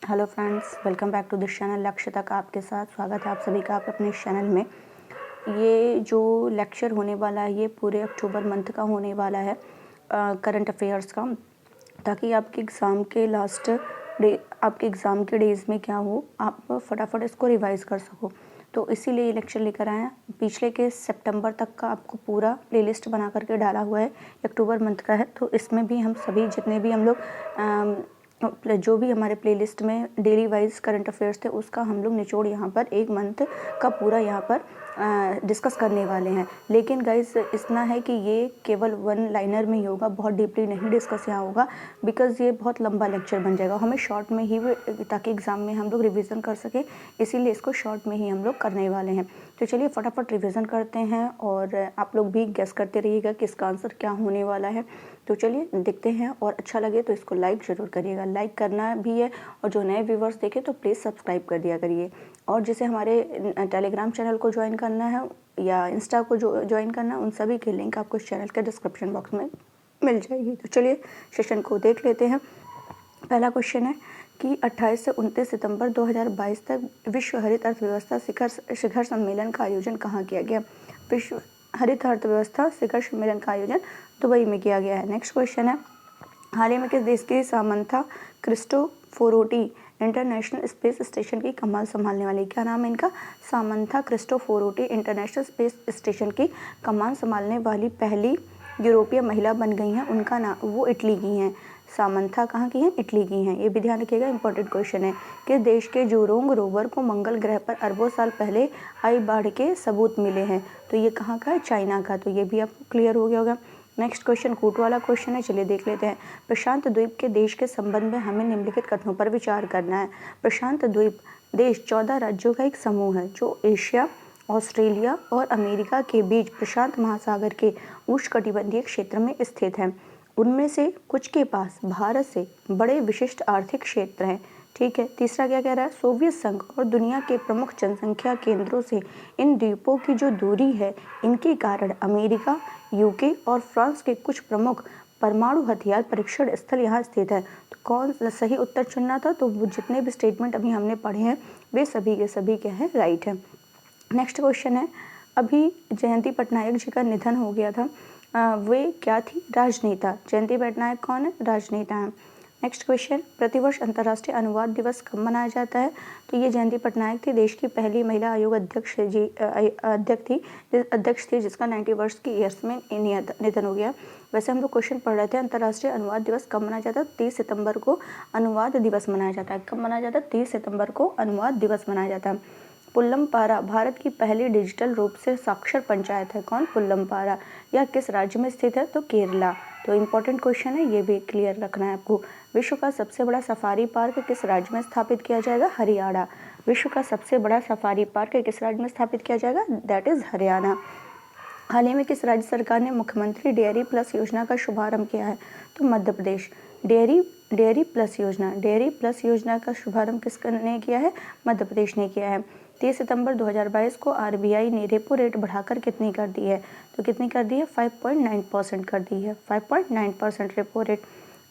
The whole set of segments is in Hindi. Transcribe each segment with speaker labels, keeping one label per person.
Speaker 1: Hello friends, welcome back to this channel. Lakshyata का आपके साथ स्वागत है आप सभी का अपने इस चैनल में। ये जो लेक्चर होने वाला है ये पूरे अक्टूबर मंथ का होने वाला है, करंट अफेयर्स का, ताकि आपके एग्ज़ाम के डेज़ में क्या हो, आप फटाफट इसको रिवाइज़ कर सको। तो इसीलिए ये लेक्चर लेकर आए हैं। पिछले के सितंबर तक का आपको पूरा प्लेलिस्ट बना करके डाला हुआ है, अक्टूबर मंथ का है। तो इसमें भी हम सभी जितने भी हम लोग जो भी हमारे प्लेलिस्ट में डेली वाइज करंट अफेयर्स थे उसका हम लोग निचोड़ यहाँ पर एक मंथ का पूरा यहाँ पर डिस्कस करने वाले हैं। लेकिन गाइस इतना है कि ये केवल वन लाइनर में ही होगा, बहुत डीपली नहीं डिस्कस यहाँ होगा, बिकॉज़ ये बहुत लंबा लेक्चर बन जाएगा। हमें शॉर्ट में ही, ताकि एग्ज़ाम में हम लोग रिवीजन कर सकें, इसीलिए इसको शॉर्ट में ही हम लोग करने वाले हैं। तो चलिए फटाफट रिवीजन करते हैं और आप लोग भी गेस करते रहिएगा कि इसका आंसर क्या होने वाला है। तो चलिए देखते हैं, और अच्छा लगे तो इसको लाइक ज़रूर करिएगा। लाइक करना भी है, और जो नए व्यूवर्स देखें तो प्लीज़ सब्सक्राइब कर दिया करिए। और जिसे हमारे टेलीग्राम चैनल को ज्वाइन करना है या इंस्टा को ज्वाइन करना है, उन सभी की लिंक आपको इस चैनल के डिस्क्रिप्शन बॉक्स में मिल जाएगी। तो चलिए सेशन को देख लेते हैं। पहला क्वेश्चन है कि 28 से 29 सितंबर 2022 तक विश्व हरित अर्थव्यवस्था शिखर सम्मेलन का आयोजन कहाँ किया गया? विश्व हरित अर्थव्यवस्था शिखर सम्मेलन का आयोजन दुबई में किया गया है। नेक्स्ट क्वेश्चन है, हाल ही में किस देश की सामंथा क्रिस्टोफोरोटी इंटरनेशनल स्पेस स्टेशन की कमान संभालने वाली? क्या नाम है इनका? सामंथा क्रिस्टोफोरोटी इंटरनेशनल स्पेस स्टेशन की कमान संभालने वाली पहली यूरोपीय महिला बन गई हैं। उनका नाम, वो इटली की हैं। सामंथा कहाँ की हैं? इटली की हैं। ये भी ध्यान रखिएगा, इंपॉर्टेंट क्वेश्चन है। किस देश के जूरोंग रोवर को मंगल ग्रह पर अरबों साल पहले आई बाढ़ के सबूत मिले हैं? तो ये कहाँ का है? चाइना का। तो ये भी आपको क्लियर हो गया होगा। नेक्स्ट क्वेश्चन कूट वाला क्वेश्चन है, चलिए देख लेते हैं। प्रशांत द्वीप के देश के संबंध में हमें निम्नलिखित कथनों पर विचार करना है। प्रशांत द्वीप देश 14 राज्यों का एक समूह है जो एशिया, ऑस्ट्रेलिया और अमेरिका के बीच प्रशांत महासागर के उष्णकटिबंधीय क्षेत्र में स्थित है। उनमें से कुछ के पास भारत से बड़े विशिष्ट आर्थिक क्षेत्र हैं। ठीक है। तीसरा क्या कह रहा है? सोवियत संघ और दुनिया के प्रमुख जनसंख्या केंद्रों से इन द्वीपों की जो दूरी है, इनके कारण अमेरिका, यूके और फ्रांस के कुछ प्रमुख परमाणु हथियार परीक्षण स्थल यहाँ स्थित है। तो कौन सही उत्तर चुनना था? तो जितने भी स्टेटमेंट अभी हमने पढ़े हैं वे सभी के सभी क्या है? राइट है। नेक्स्ट क्वेश्चन है, अभी जयंती पटनायक जी का निधन हो गया था, वे क्या थी? राजनेता। जयंती पटनायक कौन है? राजनेता है। नेक्स्ट क्वेश्चन, प्रतिवर्ष अंतर्राष्ट्रीय अनुवाद दिवस कब मनाया जाता है? तो ये जयंती पटनायक थी, देश की पहली महिला आयोग अध्यक्ष थी जिसका 90 वर्ष की ईयर्स में निधन हो गया। वैसे हम लोग क्वेश्चन पढ़ रहे थे, अंतर्राष्ट्रीय अनुवाद दिवस कब मनाया जाता है? 30 सितंबर को अनुवाद दिवस मनाया जाता है। कब मनाया जाता है? 30 सितंबर को अनुवाद दिवस मनाया जाता है। पुल्लमपारा भारत की पहली डिजिटल रूप से साक्षर पंचायत है। कौन? पुल्लमपारा। यह किस राज्य में स्थित है? तो केरला। तो इम्पोर्टेंट क्वेश्चन है, ये भी क्लियर रखना है आपको। विश्व का सबसे बड़ा सफारी पार्क किस राज्य में स्थापित किया जाएगा? हरियाणा। विश्व का सबसे बड़ा सफारी पार्क किस राज्य में स्थापित किया जाएगा? That is Haryana. हाल ही में किस राज्य सरकार ने मुख्यमंत्री डेयरी प्लस योजना का शुभारंभ किया है? तो मध्य प्रदेश। डेयरी प्लस योजना का शुभारंभ किसने किया है? मध्य प्रदेश ने किया है। 30 सितंबर 2022 को आरबीआई ने रेपो रेट बढ़ाकर कितनी कर दी है? तो कितनी कर दी है? 5.9% कर दी है। 5.9% रेपो रेट।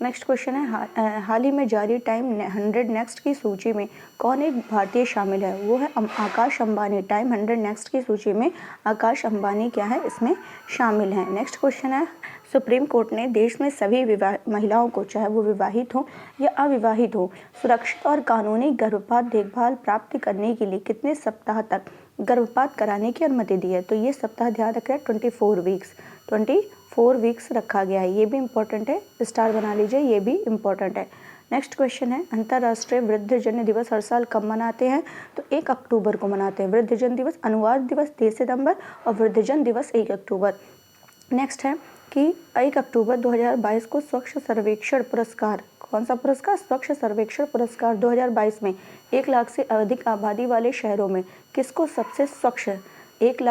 Speaker 1: नेक्स्ट क्वेश्चन है, हाल ही में जारी टाइम 100 नेक्स्ट की सूची में कौन एक भारतीय शामिल है? वो है आकाश अंबानी। टाइम 100 नेक्स्ट की सूची में आकाश अंबानी क्या है? इसमें शामिल हैं। नेक्स्ट क्वेश्चन है, सुप्रीम कोर्ट ने देश में सभी महिलाओं को, चाहे वो विवाहित हो या अविवाहित हो, सुरक्षित और कानूनी गर्भपात देखभाल प्राप्त करने के लिए कितने सप्ताह तक गर्भपात कराने की अनुमति दी है? तो ये सप्ताह ध्यान रखें, 24 वीक्स रखा गया है। ये भी इम्पोर्टेंट है, स्टार बना लीजिए, ये भी इम्पोर्टेंट है। नेक्स्ट क्वेश्चन है, अंतर्राष्ट्रीय वृद्धजन दिवस हर साल कब मनाते हैं? तो 1 अक्टूबर को मनाते हैं। वृद्धजन दिवस, अनुवाद दिवस 30 सितंबर और वृद्धजन दिवस 1 अक्टूबर। नेक्स्ट है कि 1 अक्टूबर 2022 को स्वच्छ सर्वेक्षण पुरस्कार, कौन सा पुरस्कार? स्वच्छ सर्वेक्षण पुरस्कार 2022 में 1 लाख से अधिक आबादी वाले शहरों में किसको सबसे स्वच्छ 1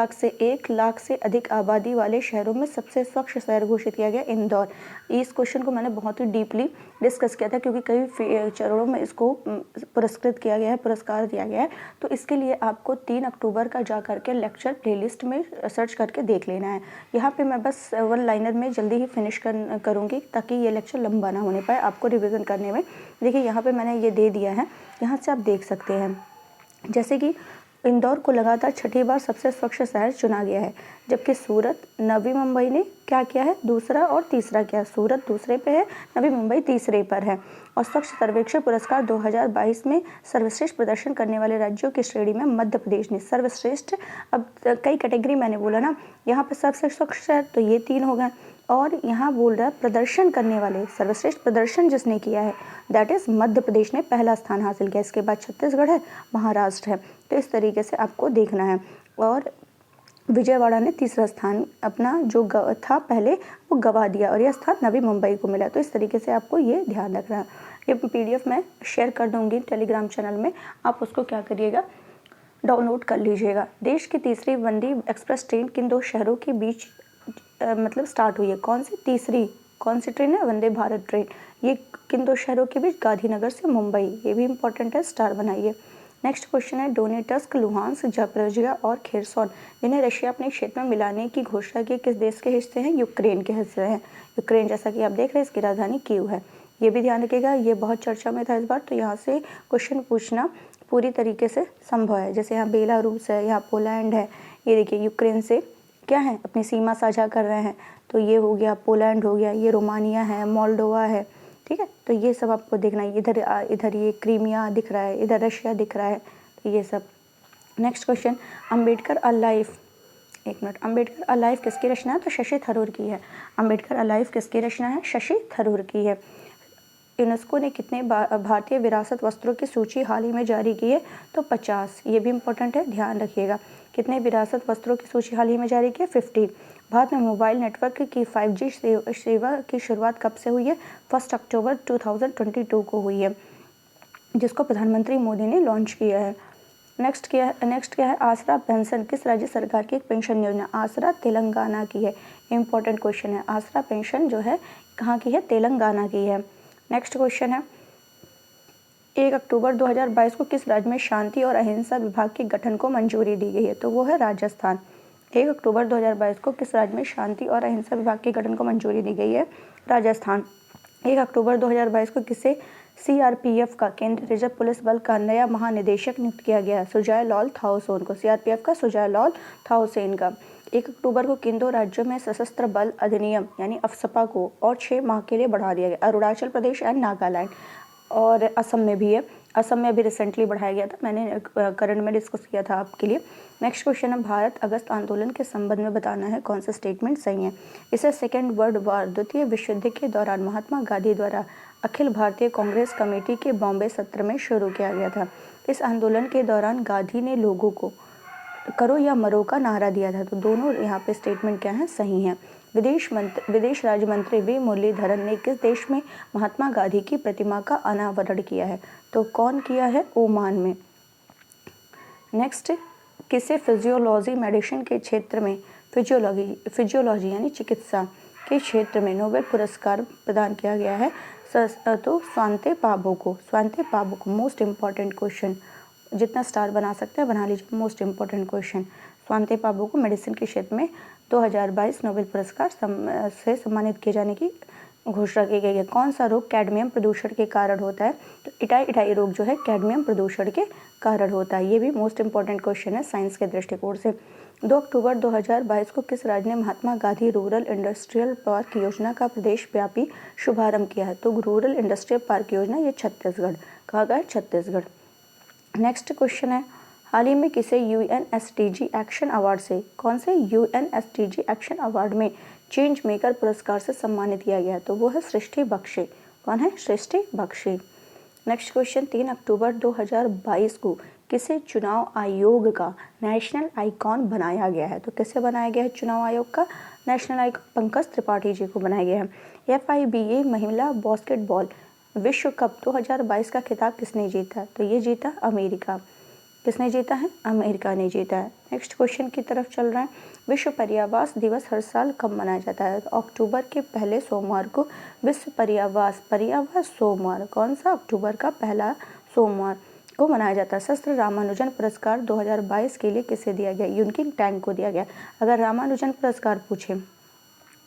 Speaker 1: लाख से अधिक आबादी वाले शहरों में सबसे स्वच्छ शहर घोषित किया गया इंदौर। इस क्वेश्चन को मैंने बहुत ही डीपली डिस्कस किया था, क्योंकि कई चरणों में इसको पुरस्कृत किया गया है, पुरस्कार दिया गया है। तो इसके लिए आपको 3 अक्टूबर का जा करके लेक्चर प्लेलिस्ट में सर्च करके देख लेना है। यहाँ पे मैं बस वन लाइनर में जल्दी ही फिनिश करूँगी, ताकि ये लेक्चर लंबा ना होने पाए आपको रिविज़न करने में। देखिए यहाँ पे मैंने ये दे दिया है, यहाँ से आप देख सकते हैं। जैसे कि इंदौर को लगातार छठी बार सबसे स्वच्छ शहर चुना गया है, जबकि सूरत, नवी मुंबई ने क्या किया है, दूसरा और तीसरा किया। सूरत दूसरे पे है, नवी मुंबई तीसरे पर है। और स्वच्छ सर्वेक्षण पुरस्कार 2022 में सर्वश्रेष्ठ प्रदर्शन करने वाले राज्यों की श्रेणी में मध्य प्रदेश ने सर्वश्रेष्ठ, अब कई कैटेगरी मैंने बोला ना, यहाँ पर सबसे स्वच्छ शहर तो ये 3 हो गए। और यहाँ बोल रहा है प्रदर्शन करने वाले, सर्वश्रेष्ठ प्रदर्शन जिसने किया है दैट इज़ मध्य प्रदेश ने पहला स्थान हासिल किया। इसके बाद छत्तीसगढ़ है, महाराष्ट्र है। तो इस तरीके से आपको देखना है। और विजयवाड़ा ने तीसरा स्थान अपना जो था पहले वो गवा दिया, और यह स्थान नवी मुंबई को मिला। तो इस तरीके से आपको ये ध्यान रखना है। ये PDF मैं शेयर कर दूँगी टेलीग्राम चैनल में, आप उसको क्या करिएगा, डाउनलोड कर लीजिएगा। देश की तीसरी वंदे एक्सप्रेस ट्रेन किन 2 शहरों के बीच मतलब स्टार्ट हुई है? कौन सी ट्रेन है? वंदे भारत ट्रेन। ये किन 2 शहरों के बीच? गांधीनगर से मुंबई। ये भी इंपॉर्टेंट है, स्टार बनाइए। नेक्स्ट क्वेश्चन है, डोनेटस्क, लुहांस्क, जापोरिजिया और खेरसोन जिन्हें रशिया अपने क्षेत्र में मिलाने की घोषणा की, किस देश के हिस्से हैं? यूक्रेन के हिस्से हैं। यूक्रेन, जैसा कि आप देख रहे हैं, इसकी राजधानी कीव है। ये भी ध्यान रखिएगा, ये बहुत चर्चा में था इस बार, तो यहाँ से क्वेश्चन पूछना पूरी तरीके से संभव है। जैसे यहाँ बेलारूस है, यहाँ पोलैंड है। ये देखिए यूक्रेन से क्या है, अपनी सीमा साझा कर रहे हैं। तो ये हो गया, पोलैंड हो गया, ये रोमानिया है, मोल्डोवा है। ठीक है, तो ये सब आपको देखना है। इधर ये क्रीमिया दिख रहा है, इधर रशिया दिख रहा है, तो ये सब। Next question, Ambedkar a life, एक मिनट, अम्बेडकर अ लाइफ किसकी रचना है? तो शशि थरूर की है। अम्बेडकर अ लाइफ किसकी रचना है? शशि थरूर की है। यूनेस्को ने कितने भारतीय विरासत वस्त्रों की सूची हाल ही में जारी की है? तो 50। ये भी इंपॉर्टेंट है, ध्यान रखिएगा। कितने विरासत वस्त्रों की सूची हाल ही में जारी की है? 50। भारत में मोबाइल नेटवर्क की 5G सेवा की शुरुआत कब से हुई है? 1 अक्टूबर 2022 को हुई है, जिसको प्रधानमंत्री मोदी ने लॉन्च किया है। नेक्स्ट क्या है, आसरा पेंशन किस राज्य सरकार की एक पेंशन योजना? आसरा तेलंगाना की है। इंपॉर्टेंट क्वेश्चन है। आसरा पेंशन जो है कहाँ की है? तेलंगाना की है। नेक्स्ट क्वेश्चन है, 1 अक्टूबर 2022 को किस राज्य में शांति और अहिंसा विभाग के गठन को मंजूरी दी गई है? तो वो है राजस्थान। 1 अक्टूबर 2022 को किस राज्य में शांति और अहिंसा विभाग के गठन को मंजूरी दी गई है? राजस्थान। 1 अक्टूबर 2022 को किसे CRPF का, केंद्रीय रिजर्व पुलिस बल का नया महानिदेशक नियुक्त किया गया? सुजय लाल थाउसेन को। CRPF का सुजय लाल थाउसेन का। 1 अक्टूबर को किन 2 राज्यों में सशस्त्र बल अधिनियम यानी अफसपा को और 6 माह के लिए बढ़ा दिया गया? अरुणाचल प्रदेश एंड नागालैंड। और असम में भी है। असम में अभी रिसेंटली बढ़ाया गया था, मैंने करंट में डिस्कस किया था आपके लिए। नेक्स्ट क्वेश्चन है, भारत अगस्त आंदोलन के संबंध में बताना है कौन सा स्टेटमेंट सही है? इसे सेकेंड वर्ल्ड वार, द्वितीय विश्व युद्ध के दौरान महात्मा गांधी द्वारा अखिल भारतीय कांग्रेस कमेटी के बॉम्बे सत्र में शुरू किया गया था। इस आंदोलन के दौरान गांधी ने लोगों को करो या मरो का नारा दिया था। तो दोनों यहाँ पे स्टेटमेंट क्या है? सही है। विदेश राज्य मंत्री वी मुरलीधरन ने किस देश में महात्मा गांधी की प्रतिमा का अनावरण किया है? तो कौन किया है? ओमान में। नेक्स्ट, किसे फिजियोलॉजी मेडिसिन के क्षेत्र में फिजियोलॉजी यानी चिकित्सा के क्षेत्र में नोबेल पुरस्कार प्रदान किया गया है? तो स्वांते पाबो को। मोस्ट इम्पॉर्टेंट क्वेश्चन, जितना स्टार बना सकते हैं बना लीजिए। मोस्ट इम्पॉर्टेंट क्वेश्चन, स्वांते पाबो को मेडिसिन के क्षेत्र में 2022 नोबेल पुरस्कार से सम्मानित किए जाने की घोषणा की गई है। कौन सा रोग कैडमियम प्रदूषण के कारण होता है? तो इटाई रोग जो है कैडमियम प्रदूषण के कारण होता है। ये भी मोस्ट इंपॉर्टेंट क्वेश्चन है साइंस के दृष्टिकोण से। 2 अक्टूबर 2022 को किस राज्य ने Mahatma Gandhi rural industrial park योजना का प्रदेश व्यापी शुभारंभ किया है? तो रूरल इंडस्ट्रियल पार्क योजना ये छत्तीसगढ़। कहाँ का है? छत्तीसगढ़। नेक्स्ट क्वेश्चन है, हाल ही में किसे UNSDG एक्शन अवार्ड से, कौन से UNSDG एक्शन अवार्ड में चेंज मेकर पुरस्कार से सम्मानित किया गया? तो वो है सृष्टि बख्शी। कौन है? सृष्टि बख्शी। नेक्स्ट क्वेश्चन, 3 अक्टूबर 2022 को किसे चुनाव आयोग का नेशनल आइकॉन बनाया गया है? तो किसे बनाया गया है चुनाव आयोग का नेशनल आइकॉन? पंकज त्रिपाठी जी को बनाया गया है। FIBA महिला बास्केटबॉल विश्व कप 2022 का खिताब किसने जीता? तो ये जीता अमेरिका। किसने जीता है? अमेरिका ने जीता है। नेक्स्ट क्वेश्चन की तरफ चल रहा है। विश्व पर्यावरण दिवस हर साल कब मनाया जाता है? तो अक्टूबर के पहले सोमवार को विश्व पर्यावरण सोमवार कौन सा? अक्टूबर का पहला सोमवार को मनाया जाता है। शास्त्र रामानुजन पुरस्कार 2022 के लिए किसे दिया गया? यूनकिंग टैंग को दिया गया। अगर रामानुजन पुरस्कार पूछे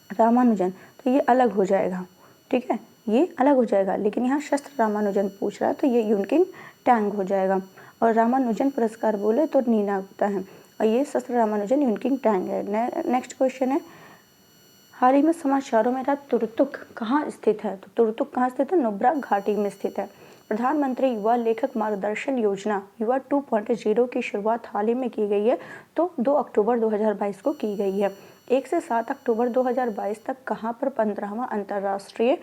Speaker 1: रामानुजन तो ये अलग हो जाएगा, ठीक है, ये अलग हो जाएगा, लेकिन यहाँ शस्त्र रामानुजन पूछ रहा है तो ये यूनकिंग टैंग हो जाएगा। और रामानुजन पुरस्कार बोले तो नीना गुप्ता है और ये शस्त्र रामानुजन यूनकिंग टैंग है। नेक्स्ट क्वेश्चन है, हाल ही में समाचारों में रहा तुरतुक कहाँ स्थित है? तो तुरतुक कहाँ स्थित है? नुब्रा घाटी में स्थित है। प्रधानमंत्री युवा लेखक मार्गदर्शन योजना युवा 2.0 की शुरुआत हाल ही में की गई है, तो 2 अक्टूबर 2022 को की गई है। 1 से 7 अक्टूबर 2022 तक कहाँ पर 15वां अंतर्राष्ट्रीय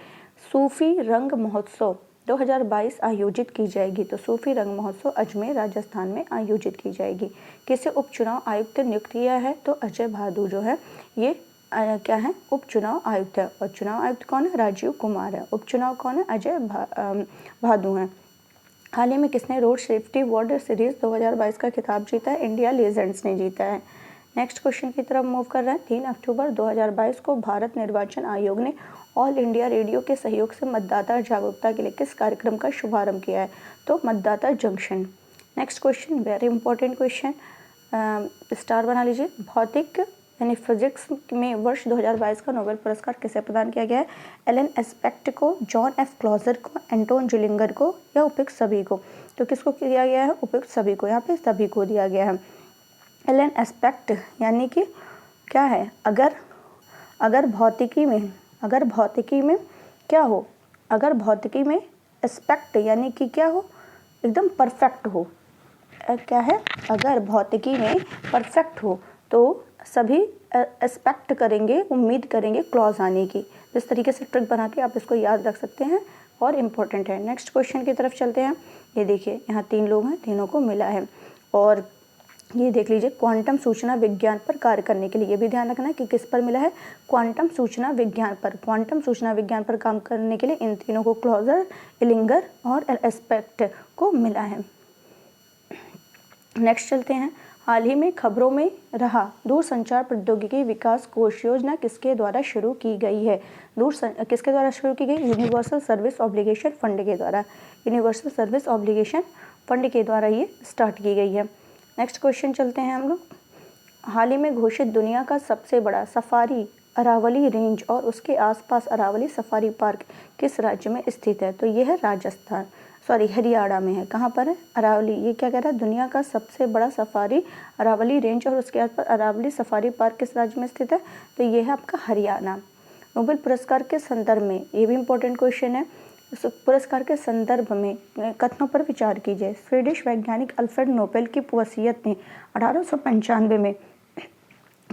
Speaker 1: सूफी रंग महोत्सव 2022 आयोजित की जाएगी? तो सूफी रंग महोत्सव अजमेर राजस्थान में आयोजित की जाएगी। किसे उपचुनाव आयुक्त नियुक्त किया है? तो अजय भादु जो है ये क्या है? उपचुनाव आयुक्त है। और चुनाव आयुक्त कौन है? राजीव कुमार है। उपचुनाव कौन है? अजय भादु है। हाल ही में किसने रोड सेफ्टी वर्ल्ड सीरीज 2022 का खिताब जीता है? इंडिया लीजेंड्स ने जीता है। नेक्स्ट क्वेश्चन की तरफ मूव कर रहे हैं। 3 अक्टूबर 2022 को भारत निर्वाचन आयोग ने ऑल इंडिया रेडियो के सहयोग से मतदाता जागरूकता के लिए किस कार्यक्रम का शुभारंभ किया है? तो मतदाता junction. Next question very important question, star बना लीजिए। भौतिक यानी फिजिक्स में वर्ष 2022 का नोबेल पुरस्कार किसे प्रदान किया गया है? एलन एस्पेक्ट को, जॉन एफ क्लॉजर को, एंटोन जुलिंगर को या उपयुक्त सभी को? तो किसको दिया गया है? उपयुक्त सभी को। यहाँ पे सभी को दिया गया है। एलन एस्पेक्ट यानी कि क्या है? अगर भौतिकी में क्या हो? अगर भौतिकी में एस्पेक्ट यानी कि क्या हो? एकदम परफेक्ट हो। क्या है? अगर भौतिकी में परफेक्ट हो तो सभी एक्सपेक्ट करेंगे, उम्मीद करेंगे क्लॉज आने की। इस तरीके से ट्रिक बना के आप इसको याद रख सकते हैं और इम्पोर्टेंट है। नेक्स्ट क्वेश्चन की तरफ चलते हैं। ये देखिए यहाँ 3 लोग हैं, तीनों को मिला है। और ये देख लीजिए, क्वांटम सूचना विज्ञान पर कार्य करने के लिए, ये भी ध्यान रखना है कि किस पर मिला है? क्वांटम सूचना विज्ञान पर। क्वांटम सूचना विज्ञान पर काम करने के लिए इन तीनों को क्लॉजर, इलिंगर और एस्पेक्ट को मिला है। नेक्स्ट चलते हैं। हाल ही में खबरों में रहा दूरसंचार प्रौद्योगिकी विकास कोष योजना किसके द्वारा शुरू की गई है? किसके द्वारा शुरू की गई? यूनिवर्सल सर्विस ऑब्लिगेशन फंड के द्वारा। यूनिवर्सल सर्विस ऑब्लिगेशन फंड के द्वारा ये स्टार्ट की गई है। नेक्स्ट क्वेश्चन चलते हैं हम लोग। हाल ही में घोषित दुनिया का सबसे बड़ा सफारी अरावली रेंज और उसके आसपास अरावली सफारी पार्क किस राज्य में स्थित है? तो ये है हरियाणा में है। कहाँ पर है? अरावली। ये क्या कह रहा है? दुनिया का सबसे बड़ा सफारी अरावली रेंज और उसके आसपास अरावली सफारी पार्क किस राज्य में स्थित है? तो ये है आपका हरियाणा। नोबेल पुरस्कार के संदर्भ में, ये भी इंपॉर्टेंट क्वेश्चन है, पुरस्कार के संदर्भ में कथनों पर विचार कीजिए। स्वीडिश वैज्ञानिक अल्फ्रेड नोबेल की वसीयत ने 1895 में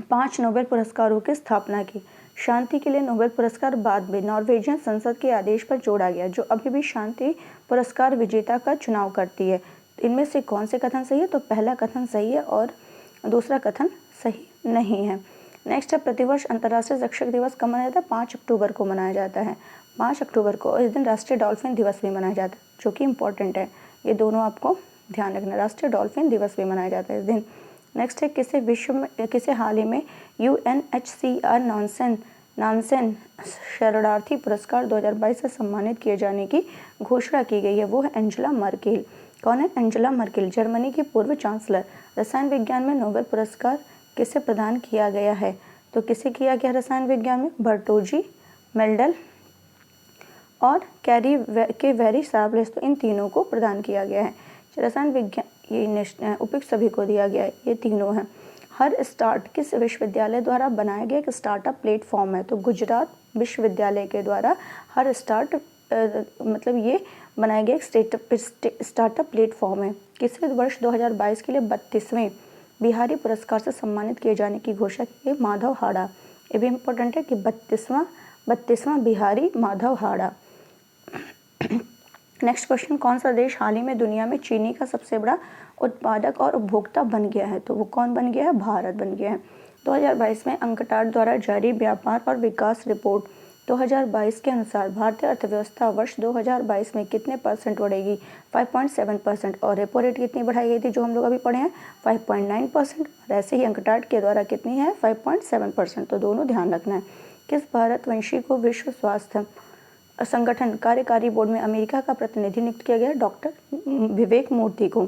Speaker 1: 5 नोबेल पुरस्कारों की स्थापना की। शांति के लिए नोबेल पुरस्कार बाद में नॉर्वेजियन संसद के आदेश पर जोड़ा गया, जो अभी भी शांति पुरस्कार विजेता का चुनाव करती है। इनमें से कौन से कथन सही है? तो पहला कथन सही है और दूसरा कथन सही नहीं है। नेक्स्ट है, प्रतिवर्ष अंतर्राष्ट्रीय शिक्षक दिवस कब मनाया जाता है? 5 अक्टूबर को मनाया जाता है। 5 अक्टूबर को इस दिन राष्ट्रीय डॉल्फिन दिवस भी मनाया जाता है, जो कि इम्पोर्टेंट है। ये दोनों आपको ध्यान रखना। राष्ट्रीय डॉल्फिन दिवस भी मनाया जाता है इस दिन। नेक्स्ट है, किसे हाल ही में UNHCR नानसेन शरणार्थी पुरस्कार 2022 से सम्मानित किए जाने की घोषणा की गई है? वो है एंजेला मर्केल। कौन है? एंजेला मर्केल, जर्मनी की पूर्व चांसलर। रसायन विज्ञान में नोबेल पुरस्कार किसे प्रदान किया गया है? तो किसे किया गया रसायन विज्ञान में? बर्टोजी, मेंडल और वेरी सार्वलेस, तो इन तीनों को प्रदान किया गया है। रसायन विज्ञान ये उपयुक्त सभी को दिया गया है, ये तीनों हैं। हर स्टार्ट किस विश्वविद्यालय द्वारा बनाया गया एक स्टार्टअप प्लेटफॉर्म है? तो गुजरात विश्वविद्यालय के द्वारा हर स्टार्ट मतलब ये बनाया गया एक स्टार्टअप प्लेटफॉर्म है। किसे वर्ष 2022 के लिए 32वें बिहारी पुरस्कार से सम्मानित किए जाने की घोषणा की? माधव हाड़ा। ये भी इम्पोर्टेंट है कि 32वां बिहारी माधव हाड़ा। नेक्स्ट क्वेश्चन, कौन सा देश हाल ही में दुनिया में चीनी का सबसे बड़ा उत्पादक और उपभोक्ता बन गया है? तो वो कौन बन गया है? भारत बन गया है। 2022 में अंकटाड द्वारा जारी व्यापार और विकास रिपोर्ट 2022 के अनुसार भारतीय अर्थव्यवस्था वर्ष 2022 में कितने % बढ़ेगी? 5.7%। और रेपो रेट कितनी बढ़ाई गई थी जो हम लोग अभी पढ़े हैं? 5.9%। और ऐसे ही अंकटाट के द्वारा कितनी है? 5.7%। तो दोनों ध्यान रखना है। किस भारतवंशी को विश्व स्वास्थ्य संगठन कार्यकारी बोर्ड में अमेरिका का प्रतिनिधि नियुक्त किया गया? डॉक्टर विवेक मूर्ति को।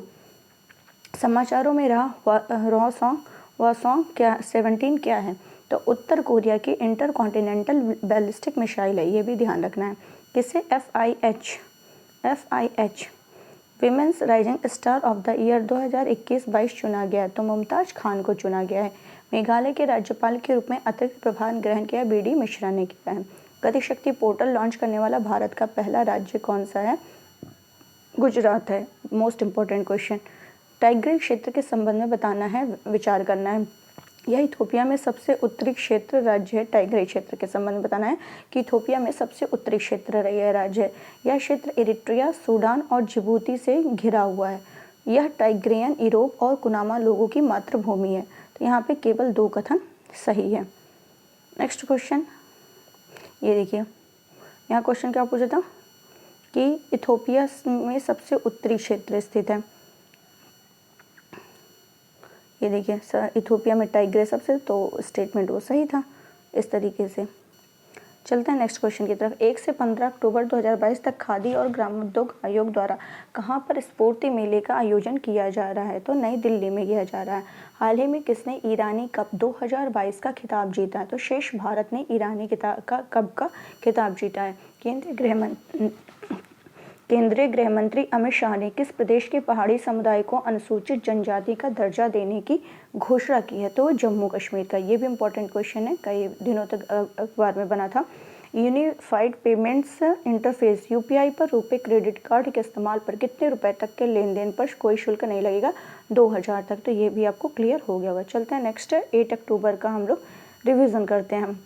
Speaker 1: समाचारों में रॉसॉन्ग क्या 17 क्या है? तो उत्तर कोरिया की इंटरकॉन्टिनेंटल बैलिस्टिक मिसाइल है, ये भी ध्यान रखना है। किसे FIH women's rising star of the year 2021-22 चुना गया? तो मुमताज खान को चुना गया है। मेघालय के राज्यपाल के रूप में अतिरिक्त प्रभार ग्रहण किया BD मिश्रा ने किया है। गतिशक्ति पोर्टल लॉन्च करने वाला भारत का पहला राज्य कौन सा है? गुजरात है। Most important question. टाइग्रिस क्षेत्र के संबंध में बताना है, विचार करना है। यह इथोपिया में सबसे उत्तरी क्षेत्र राज्य है। टाइग्रिस क्षेत्र के संबंध में बताना है कि इथोपिया में सबसे उत्तरी क्षेत्र यह राज्य है। यह क्षेत्र इरिट्रिया, सूडान और जिबूती से घिरा हुआ है। यह टाइग्रियन, यूरोप और कुनामा लोगों की मातृभूमि है। तो यहाँ पे केवल 2 कथन सही है। नेक्स्ट क्वेश्चन ये देखिए, यहाँ क्वेश्चन क्या पूछा था कि इथोपिया में सबसे उत्तरी क्षेत्र स्थित है। ये देखिए इथोपिया में टाइग्रिस सबसे, तो स्टेटमेंट वो सही था। इस तरीके से चलते हैं नेक्स्ट क्वेश्चन की तरफ। 1 से 15 अक्टूबर 2022 तक खादी और ग्रामोद्योग आयोग द्वारा कहाँ पर स्फूर्ति मेले का आयोजन किया जा रहा है? तो नई दिल्ली में किया जा रहा है। हाल ही में किसने ईरानी कप 2022 का खिताब जीता है? तो शेष भारत ने ईरानी कप का खिताब जीता है। केंद्रीय गृह मंत्री अमित शाह ने किस प्रदेश के पहाड़ी समुदाय को अनुसूचित जनजाति का दर्जा देने की घोषणा की है? तो जम्मू कश्मीर का। ये भी इंपॉर्टेंट क्वेश्चन है, कई दिनों तक अखबार में बना था। यूनिफाइड पेमेंट्स इंटरफेस UPI पर रुपए क्रेडिट कार्ड के इस्तेमाल पर कितने रुपए तक के लेन देन पर कोई शुल्क नहीं लगेगा? 2000 तक। तो ये भी आपको क्लियर हो गया होगा। चलते हैं नेक्स्ट 8 अक्टूबर का हम लोग रिविज़न करते हैं।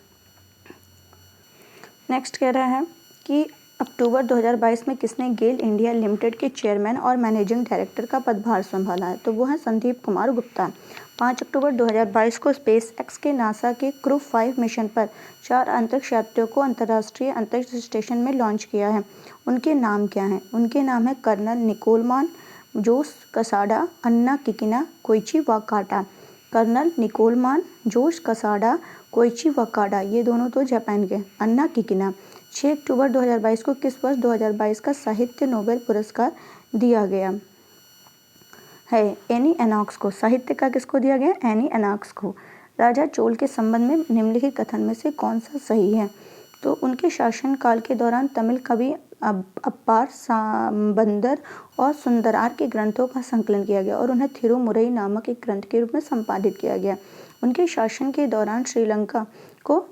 Speaker 1: नेक्स्ट कह रहा है कि अक्टूबर 2022 में किसने गेल इंडिया लिमिटेड के चेयरमैन और मैनेजिंग डायरेक्टर का पदभार संभाला है? तो वो है संदीप कुमार गुप्ता। 5 अक्टूबर 2022 को SpaceX के नासा के क्रू 5 मिशन पर 4 अंतरिक्ष यात्रियों को अंतर्राष्ट्रीय अंतरिक्ष स्टेशन में लॉन्च किया है। उनके नाम क्या हैं? उनके नाम है कर्नल निकोलमान, जोस कसाडा, अन्ना किकिना, कोइची वाकाटा। कर्नल निकोलमान, जोस कसाडा, कोइची वाकाडा, ये दोनों तो जापान के। अन्ना किकिना। 6 अक्टूबर 2022 को किस वर्ष 2022 का साहित्य नोबेल पुरस्कार दिया गया है? एनी एनॉक्स को। साहित्य का किसको दिया गया? एनी एनॉक्स को। राजा चोल के संबंध में निम्नलिखित कथन में से कौन सा सही है? तो उनके शासनकाल के दौरान तमिल कवि अप्पार सांबंदर और सुंदरार के ग्रंथों का संकलन किया गया और उन्हें थिरुमुरई नामक एक ग्रंथ के रूप में संपादित किया गया। उनके शासन के दौरान श्रीलंका को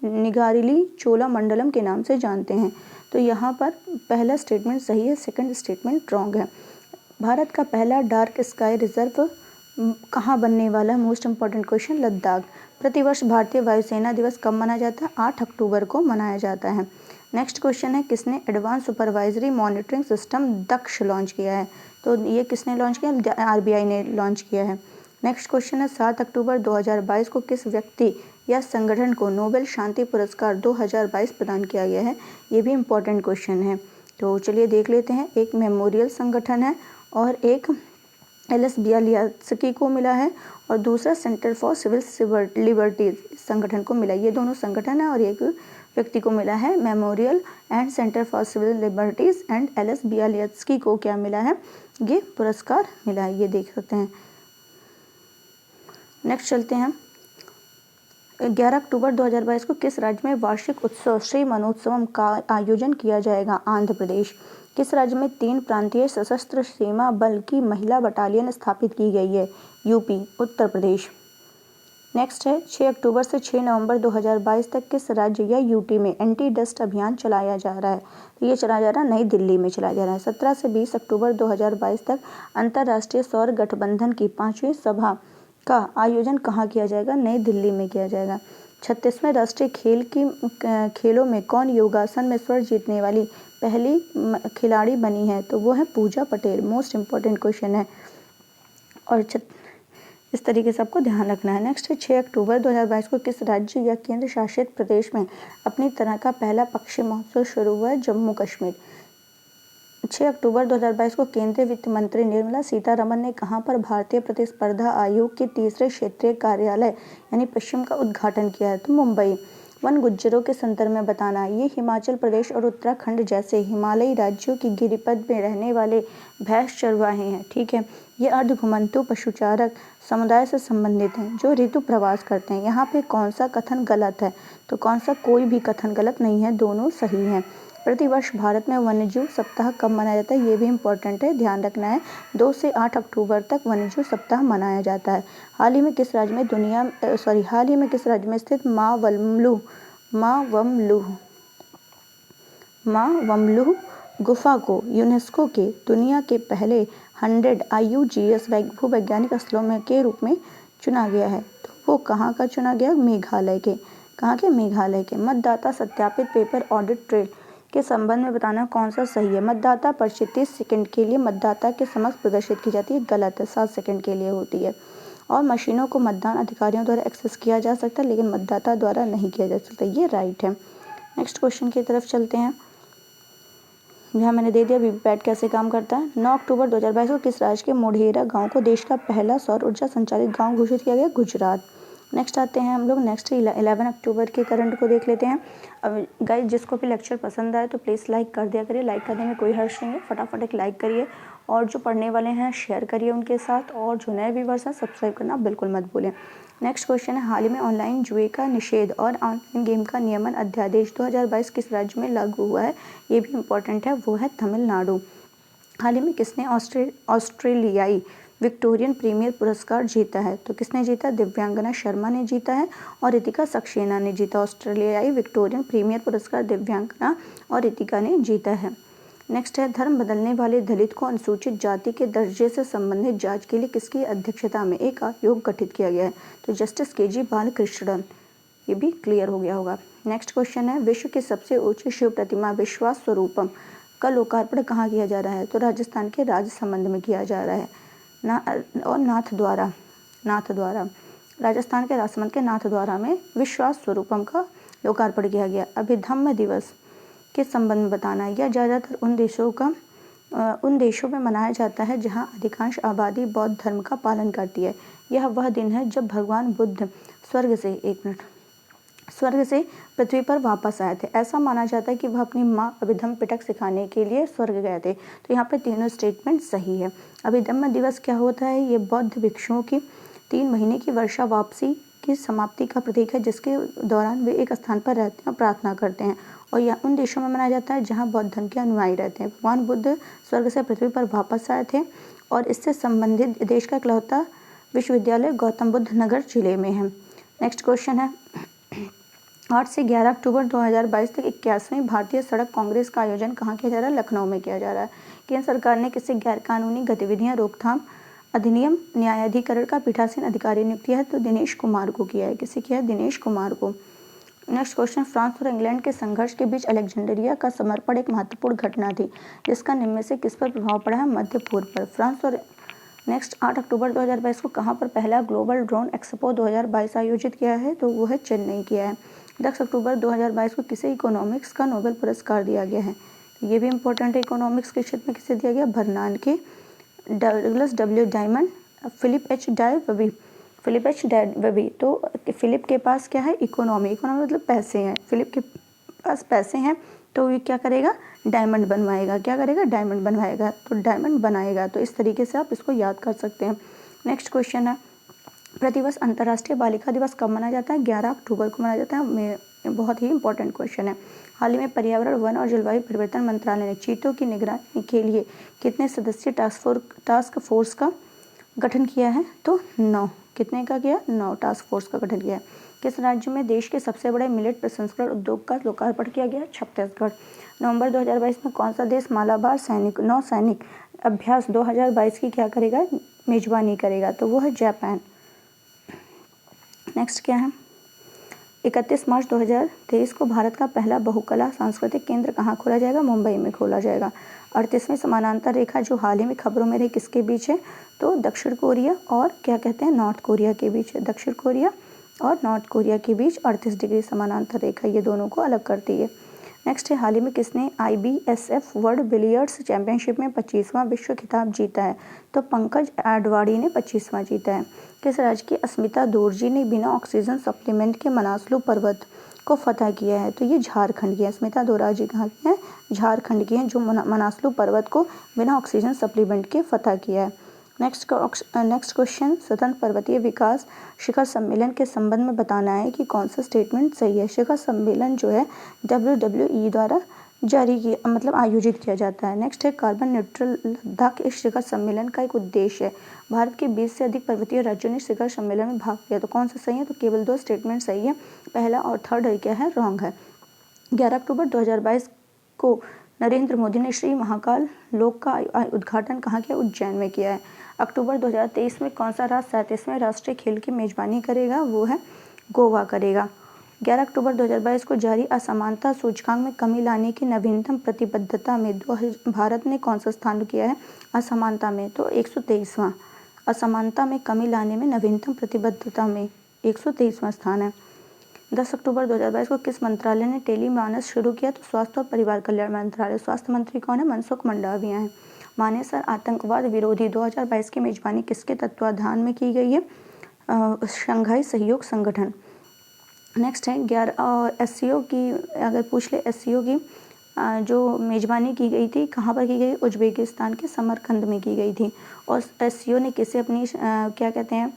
Speaker 1: निगारिली चोलामंडलम के नाम से जानते हैं। तो यहाँ पर पहला स्टेटमेंट सही है, सेकंड स्टेटमेंट रॉन्ग है। भारत का पहला डार्क स्काई रिजर्व कहाँ बनने वाला है? Most important question, Ladakh. प्रतिवर्ष भारतीय वायुसेना दिवस कब मनाया जाता है? 8 अक्टूबर को मनाया जाता है। नेक्स्ट क्वेश्चन है किसने एडवांस सुपरवाइजरी मॉनिटरिंग सिस्टम दक्ष लॉन्च किया है? तो ये किसने लॉन्च किया? RBI ने लॉन्च किया है। नेक्स्ट क्वेश्चन है 7 अक्टूबर 2022 को किस व्यक्ति या संगठन को नोबेल शांति पुरस्कार 2022 प्रदान किया गया है? ये भी इम्पोर्टेंट क्वेश्चन है। तो चलिए देख लेते हैं। एक मेमोरियल संगठन है और एक LS बियालियात्स्की को मिला है और दूसरा सेंटर फॉर सिविल लिबर्टीज संगठन को मिला। ये दोनों संगठन है और एक व्यक्ति को मिला है। Memorial and centre for civil liberties and LS Bialiatski को क्या मिला है? ये पुरस्कार मिला है, ये देख सकते हैं। नेक्स्ट चलते हैं। 11 अक्टूबर 2022 को किस राज्य में वार्षिक उत्सव श्री मनोत्सवम का आयोजन किया जाएगा? आंध्र प्रदेश। किस राज्य में 3 प्रांतीय सशस्त्र सीमा बल की महिला बटालियन स्थापित की गई है? UP, उत्तर प्रदेश। नेक्स्ट है 6 अक्टूबर से 6 नवंबर 2022 तक किस राज्य या UT में एंटी डस्ट अभियान चलाया जा रहा है? तो ये चलाया जा रहा है नई दिल्ली में चलाया जा रहा है। 17 से 20 अक्टूबर 2022 तक अंतर्राष्ट्रीय सौर गठबंधन की 5वीं सभा का आयोजन कहाँ किया जाएगा? नई दिल्ली में किया जाएगा। 36वें राष्ट्रीय खेलों में कौन योगासन में स्वर्ण जीतने वाली पहली खिलाड़ी बनी है? तो वो है पूजा पटेल। मोस्ट इम्पॉर्टेंट क्वेश्चन है। और इस तरीके से आपको ध्यान रखना है। नेक्स्ट है 6 अक्टूबर 2022 को किस राज्य या केंद्र शासित प्रदेश में अपनी तरह का पहला पक्षी महोत्सव शुरू हुआ है? जम्मू कश्मीर। 6 अक्टूबर 2022 को केंद्रीय वित्त मंत्री निर्मला सीतारमण ने कहां पर भारतीय प्रतिस्पर्धा आयोग के तीसरे क्षेत्रीय कार्यालय यानी पश्चिम का उद्घाटन किया है? तो मुंबई। वन गुज्जरों के संदर्भ में बताना, ये हिमाचल प्रदेश और उत्तराखंड जैसे हिमालयी राज्यों की गिरिपथ में रहने वाले भैंस चरवाहे हैं। ठीक है, ये अर्धघुमंतु पशुचारक समुदाय से संबंधित हैं जो ऋतु प्रवास करते हैं। यहाँ पे कौन सा कथन गलत है? तो कौन सा? कोई भी कथन गलत नहीं है, दोनों सही हैं। प्रतिवर्ष भारत में वन्यजीव सप्ताह कब मनाया जाता है? ये भी इम्पोर्टेंट है, ध्यान रखना है। 2 से 8 अक्टूबर तक वन्यजीव सप्ताह मनाया जाता है। हाल ही में किस राज्य में स्थित माँ वमलू गुफा को यूनेस्को के दुनिया के पहले 100 IUGS भूवैज्ञानिक स्थलों के रूप में चुना गया है? तो वो कहाँ का चुना गया? मेघालय के। कहाँ के? मेघालय के। मतदाता सत्यापित पेपर ऑडिट ट्रेल के संबंध में बताना कौन सा सही है? मतदाता पर्ची 30 सेकंड के लिए मतदाता के समक्ष प्रदर्शित की जाती है। गलत है, 7 सेकंड के लिए होती है। और मशीनों को मतदान अधिकारियों द्वारा एक्सेस किया जा सकता है लेकिन मतदाता द्वारा नहीं किया जा सकता। ये राइट है। नेक्स्ट क्वेश्चन की तरफ चलते हैं। यहाँ मैंने दे दिया वीवीपैट कैसे काम करता है। 9 अक्टूबर 2022 को किस राज्य के मोढेरा गांव को देश का पहला सौर ऊर्जा संचालित गांव घोषित किया गया? गुजरात। नेक्स्ट आते हैं हम लोग 11 अक्टूबर के करंट को देख लेते हैं। अब गाइस, जिसको भी लेक्चर पसंद आए तो प्लीज़ लाइक कर दिया करिए। लाइक करने में कोई हर्ष नहीं है, फटाफट एक लाइक करिए और जो पढ़ने वाले हैं शेयर करिए उनके साथ, और जो नए व्यूवर्स हैं सब्सक्राइब करना बिल्कुल मत भूलें। नेक्स्ट क्वेश्चन है, हाल ही में ऑनलाइन जुए का निषेध और ऑनलाइन गेम का नियमन अध्यादेश 2022 किस राज्य में लागू हुआ है? ये भी इम्पोर्टेंट है, वो है तमिलनाडु। हाल ही में किसने ऑस्ट्रेलियाई विक्टोरियन प्रीमियर पुरस्कार जीता है? तो किसने जीता? दिव्यांगना शर्मा ने जीता है और रितिका सक्सेना ने जीता। ऑस्ट्रेलियाई विक्टोरियन प्रीमियर पुरस्कार दिव्यांगना और रितिका ने जीता है। नेक्स्ट है, धर्म बदलने वाले दलित को अनुसूचित जाति के दर्जे से संबंधित जांच के लिए किसकी अध्यक्षता में एक आयोग गठित किया गया है? तो जस्टिस KG बालकृष्णन। ये भी क्लियर हो गया होगा। नेक्स्ट क्वेश्चन है, विश्व की सबसे ऊंची शिव प्रतिमा विश्वास स्वरूपम का लोकार्पण कहाँ किया जा रहा है? तो राजस्थान के राजसमंद में किया जा रहा है और नाथ द्वारा राजस्थान के राजसमंद के नाथ द्वारा में विश्वास स्वरूपम का लोकार्पण किया गया। अभिधम्म दिवस के संबंध में बताना है। यह ज़्यादातर उन देशों में मनाया जाता है जहां अधिकांश आबादी बौद्ध धर्म का पालन करती है। यह वह दिन है जब भगवान बुद्ध स्वर्ग से पृथ्वी पर वापस आए थे। ऐसा माना जाता है कि वह अपनी माँ अभिधम्म पिटक सिखाने के लिए स्वर्ग गए थे। तो यहाँ पे तीनों स्टेटमेंट सही है। अभिधम्म दिवस क्या होता है? ये बौद्ध भिक्षुओं की 3 महीने की वर्षा वापसी की समाप्ति का प्रतीक है, जिसके दौरान वे एक स्थान पर रहते हैं और प्रार्थना करते हैं। और यह उन देशों में मनाया जाता है जहाँ बौद्ध धर्म के अनुयायी रहते हैं। भगवान बुद्ध स्वर्ग से पृथ्वी पर वापस आए थे और इससे संबंधित देश का इकलौता विश्वविद्यालय गौतम बुद्ध नगर जिले में है। नेक्स्ट क्वेश्चन है, 8 से 11 अक्टूबर 2022 तक 81वें भारतीय सड़क कांग्रेस का आयोजन कहाँ किया जा रहा है? लखनऊ में किया जा रहा है। केंद्र सरकार ने किसी गैरकानूनी गतिविधियां रोकथाम अधिनियम न्यायाधिकरण का पीठासीन अधिकारी नियुक्त किया है? तो दिनेश कुमार को किया है। किसे किया है? दिनेश कुमार को। नेक्स्ट क्वेश्चन, फ्रांस और इंग्लैंड के संघर्ष के बीच अलेक्जेंड्रिया का समर्पण एक महत्वपूर्ण घटना थी, जिसका निम्न में से किस पर प्रभाव पड़ा है? मध्य पूर्व पर। फ्रांस और नेक्स्ट 8 अक्टूबर 2022 को कहाँ पर पहला ग्लोबल ड्रोन एक्सपो 2022 आयोजित किया है? तो वो है चेन्नई किया है। 10 अक्टूबर 2022 को किसे इकोनॉमिक्स का नोबेल पुरस्कार दिया गया है? ये भी इंपॉर्टेंट है, इकोनॉमिक्स के क्षेत्र में किसे दिया गया? Bernanke Douglas W Diamond, Philip H Dybvig. तो फिलिप के पास क्या है? इकोनॉमी मतलब पैसे हैं। फिलिप के पास पैसे हैं तो ये क्या करेगा? डायमंड बनवाएगा। क्या करेगा? डायमंड बनवाएगा, तो डायमंड बनाएगा। तो इस तरीके से आप इसको याद कर सकते हैं। नेक्स्ट क्वेश्चन है, प्रतिवर्ष अंतर्राष्ट्रीय बालिका दिवस कब मनाया जाता है? 11 अक्टूबर को मनाया जाता है। बहुत ही इंपॉर्टेंट क्वेश्चन है। हाल ही में पर्यावरण, वन और जलवायु परिवर्तन मंत्रालय ने चीतों की निगरानी के लिए कितने सदस्यीय टास्क फोर्स का गठन किया है? तो 9। कितने का किया? 9 टास्क फोर्स का गठन किया है। किस राज्य में देश के सबसे बड़े मिलेट प्रसंस्करण उद्योग का लोकार्पण किया गया? छत्तीसगढ़। नवंबर 2022 में कौन सा देश मालाबार नौ सैनिक अभ्यास 2022 की क्या करेगा? मेजबानी करेगा, तो वो है जापान। नेक्स्ट क्या है, 31 मार्च 2023 को भारत का पहला बहुकला सांस्कृतिक केंद्र कहाँ खोला जाएगा? मुंबई में खोला जाएगा। 38वीं समानांतर रेखा जो हाल ही में खबरों में रही किसके बीच है, तो दक्षिण कोरिया और क्या कहते हैं नॉर्थ कोरिया के बीच है। दक्षिण कोरिया और नॉर्थ कोरिया के बीच 38 डिग्री समानांतर रेखा ये दोनों को अलग करती है। नेक्स्ट है, हाल ही में किसने IBSF वर्ल्ड बिलियर्ड्स चैंपियनशिप में 25वां विश्व खिताब जीता है, तो पंकज अडवाणी ने 25वां जीता है। किस राज्य की अस्मिता दोरजी ने बिना ऑक्सीजन सप्लीमेंट के मनासलू पर्वत को फतह किया है, तो ये झारखंड की अस्मिता दोराजी कहाँ की है, झारखंड की है, जो मनासलू पर्वत को बिना ऑक्सीजन सप्लीमेंट के फतह किया है। नेक्स्ट क्वेश्चन, स्वतंत्र पर्वतीय विकास शिखर सम्मेलन के संबंध में बताना है कि कौन सा स्टेटमेंट सही है। शिखर सम्मेलन जो है WWE द्वारा आयोजित किया जाता है। नेक्स्ट है, कार्बन न्यूट्रल लद्दाख इस शिखर सम्मेलन का एक उद्देश्य है। भारत के 20 से अधिक पर्वतीय राज्यों ने शिखर सम्मेलन में भाग लिया, तो कौन सा सही है, तो केवल 2 स्टेटमेंट सही है, पहला और थर्ड क्या है, रॉन्ग है। 11 अक्टूबर 2022 को नरेंद्र मोदी ने श्री महाकाल लोक का उद्घाटन कहाँ किया, उज्जैन में किया है। अक्टूबर 2023 में कौन सा राज्य 37वें राष्ट्रीय खेल की मेजबानी करेगा, वो है गोवा करेगा। 11 अक्टूबर 2022 को जारी असमानता सूचकांक में कमी लाने की नवीनतम प्रतिबद्धता में भारत ने कौन सा स्थान किया है, असमानता में, तो 123वां। असमानता में कमी लाने में नवीनतम प्रतिबद्धता में 123वां स्थान है। 10 अक्टूबर 2022 को किस मंत्रालय ने टेलीमानस शुरू किया, तो स्वास्थ्य और परिवार कल्याण मंत्रालय। स्वास्थ्य मंत्री कौन है, मनसुख मंडाविया हैं। मानेसर आतंकवाद विरोधी 2022 की मेजबानी किसके तत्वाधान में की गई है, शंघाई सहयोग संगठन। नेक्स्ट है 11 SCO की, अगर पूछ ले SCO की जो मेजबानी की गई थी कहाँ पर की गई, उज्बेकिस्तान के समरकंद में की गई थी। और SCO ने किसे अपनी क्या कहते हैं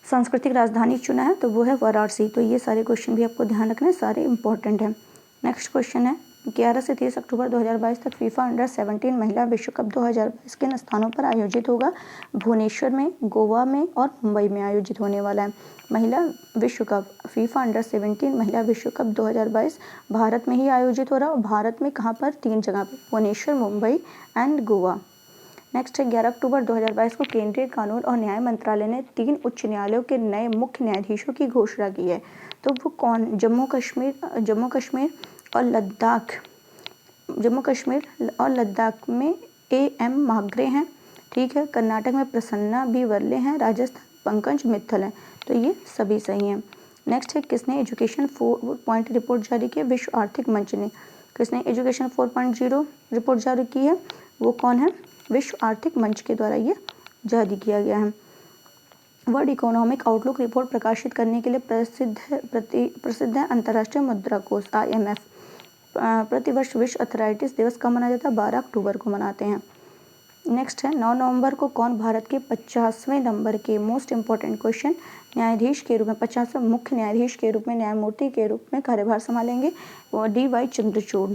Speaker 1: सांस्कृतिक राजधानी चुना है, तो वो है वाराणसी। तो ये सारे क्वेश्चन भी आपको ध्यान रखना है, सारे इंपॉर्टेंट हैं। नेक्स्ट क्वेश्चन है, 11 से 30 अक्टूबर 2022 तक फीफा अंडर-17 महिला विश्व कप 2022 किन स्थानों पर आयोजित होगा, भुवनेश्वर में, गोवा में और मुंबई में आयोजित होने वाला है। महिला विश्व कप फीफा अंडर-17 महिला विश्व कप 2022 भारत में ही आयोजित हो रहा है, और भारत में कहाँ पर, 3 जगह पर, भुवनेश्वर, मुंबई एंड गोवा। नेक्स्ट है, 11 अक्टूबर 2022 को केंद्रीय कानून और न्याय मंत्रालय ने 3 उच्च न्यायालयों के नए मुख्य न्यायाधीशों की घोषणा की है, तो वो कौन, जम्मू कश्मीर और लद्दाख में AM माग्रे हैं, ठीक है। कर्नाटक में प्रसन्ना बी वर्ले हैं, राजस्थान पंकज मित्तल हैं, तो ये सभी सही हैं। नेक्स्ट है, किसने एजुकेशन 4 रिपोर्ट जारी की है, विश्व आर्थिक मंच ने। किसने एजुकेशन 4.0 रिपोर्ट जारी की है, वो कौन है, विश्व आर्थिक मंच के द्वारा ये जारी किया गया है। वर्ल्ड इकोनॉमिक आउटलुक रिपोर्ट प्रकाशित करने के लिए प्रसिद्ध है अंतर्राष्ट्रीय मुद्रा कोष IMF। प्रतिवर्ष विश्व अर्थराइटिस दिवस कब मनाया जाता है, 12 अक्टूबर को मनाते हैं। नेक्स्ट है, 9 नवंबर को कौन भारत के 50वें नंबर के मोस्ट इंपॉर्टेंट क्वेश्चन न्यायाधीश के रूप में, 50वें मुख्य न्यायाधीश के रूप में, न्यायमूर्ति के रूप में कार्यभार संभालेंगे, वो DY चंद्रचूड़।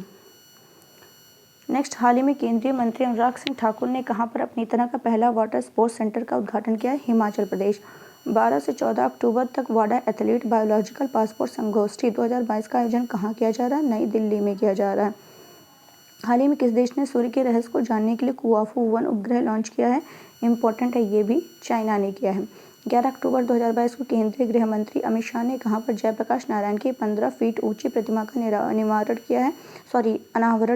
Speaker 1: नेक्स्ट, हाल ही में केंद्रीय मंत्री अनुराग सिंह ठाकुर ने कहां पर अपनी तरह का पहला वाटर स्पोर्ट्स सेंटर का उद्घाटन किया है, हिमाचल प्रदेश। 12 से 14 अक्टूबर तक वाडा एथलीट बायोलॉजिकल पासपोर्ट संगोष्ठी 2022 का आयोजन कहाँ किया जा रहा है, नई दिल्ली में किया जा रहा है। हाल ही में किस देश ने सूर्य के रहस्य को जानने के लिए कुआफू 1 उपग्रह लॉन्च किया है, इंपॉर्टेंट है, ये भी चाइना ने किया है। 11 अक्टूबर 2022 को केंद्रीय गृह मंत्री अमित शाह ने कहां पर जयप्रकाश नारायण की 15 फीट ऊंची प्रतिमा का अनावरण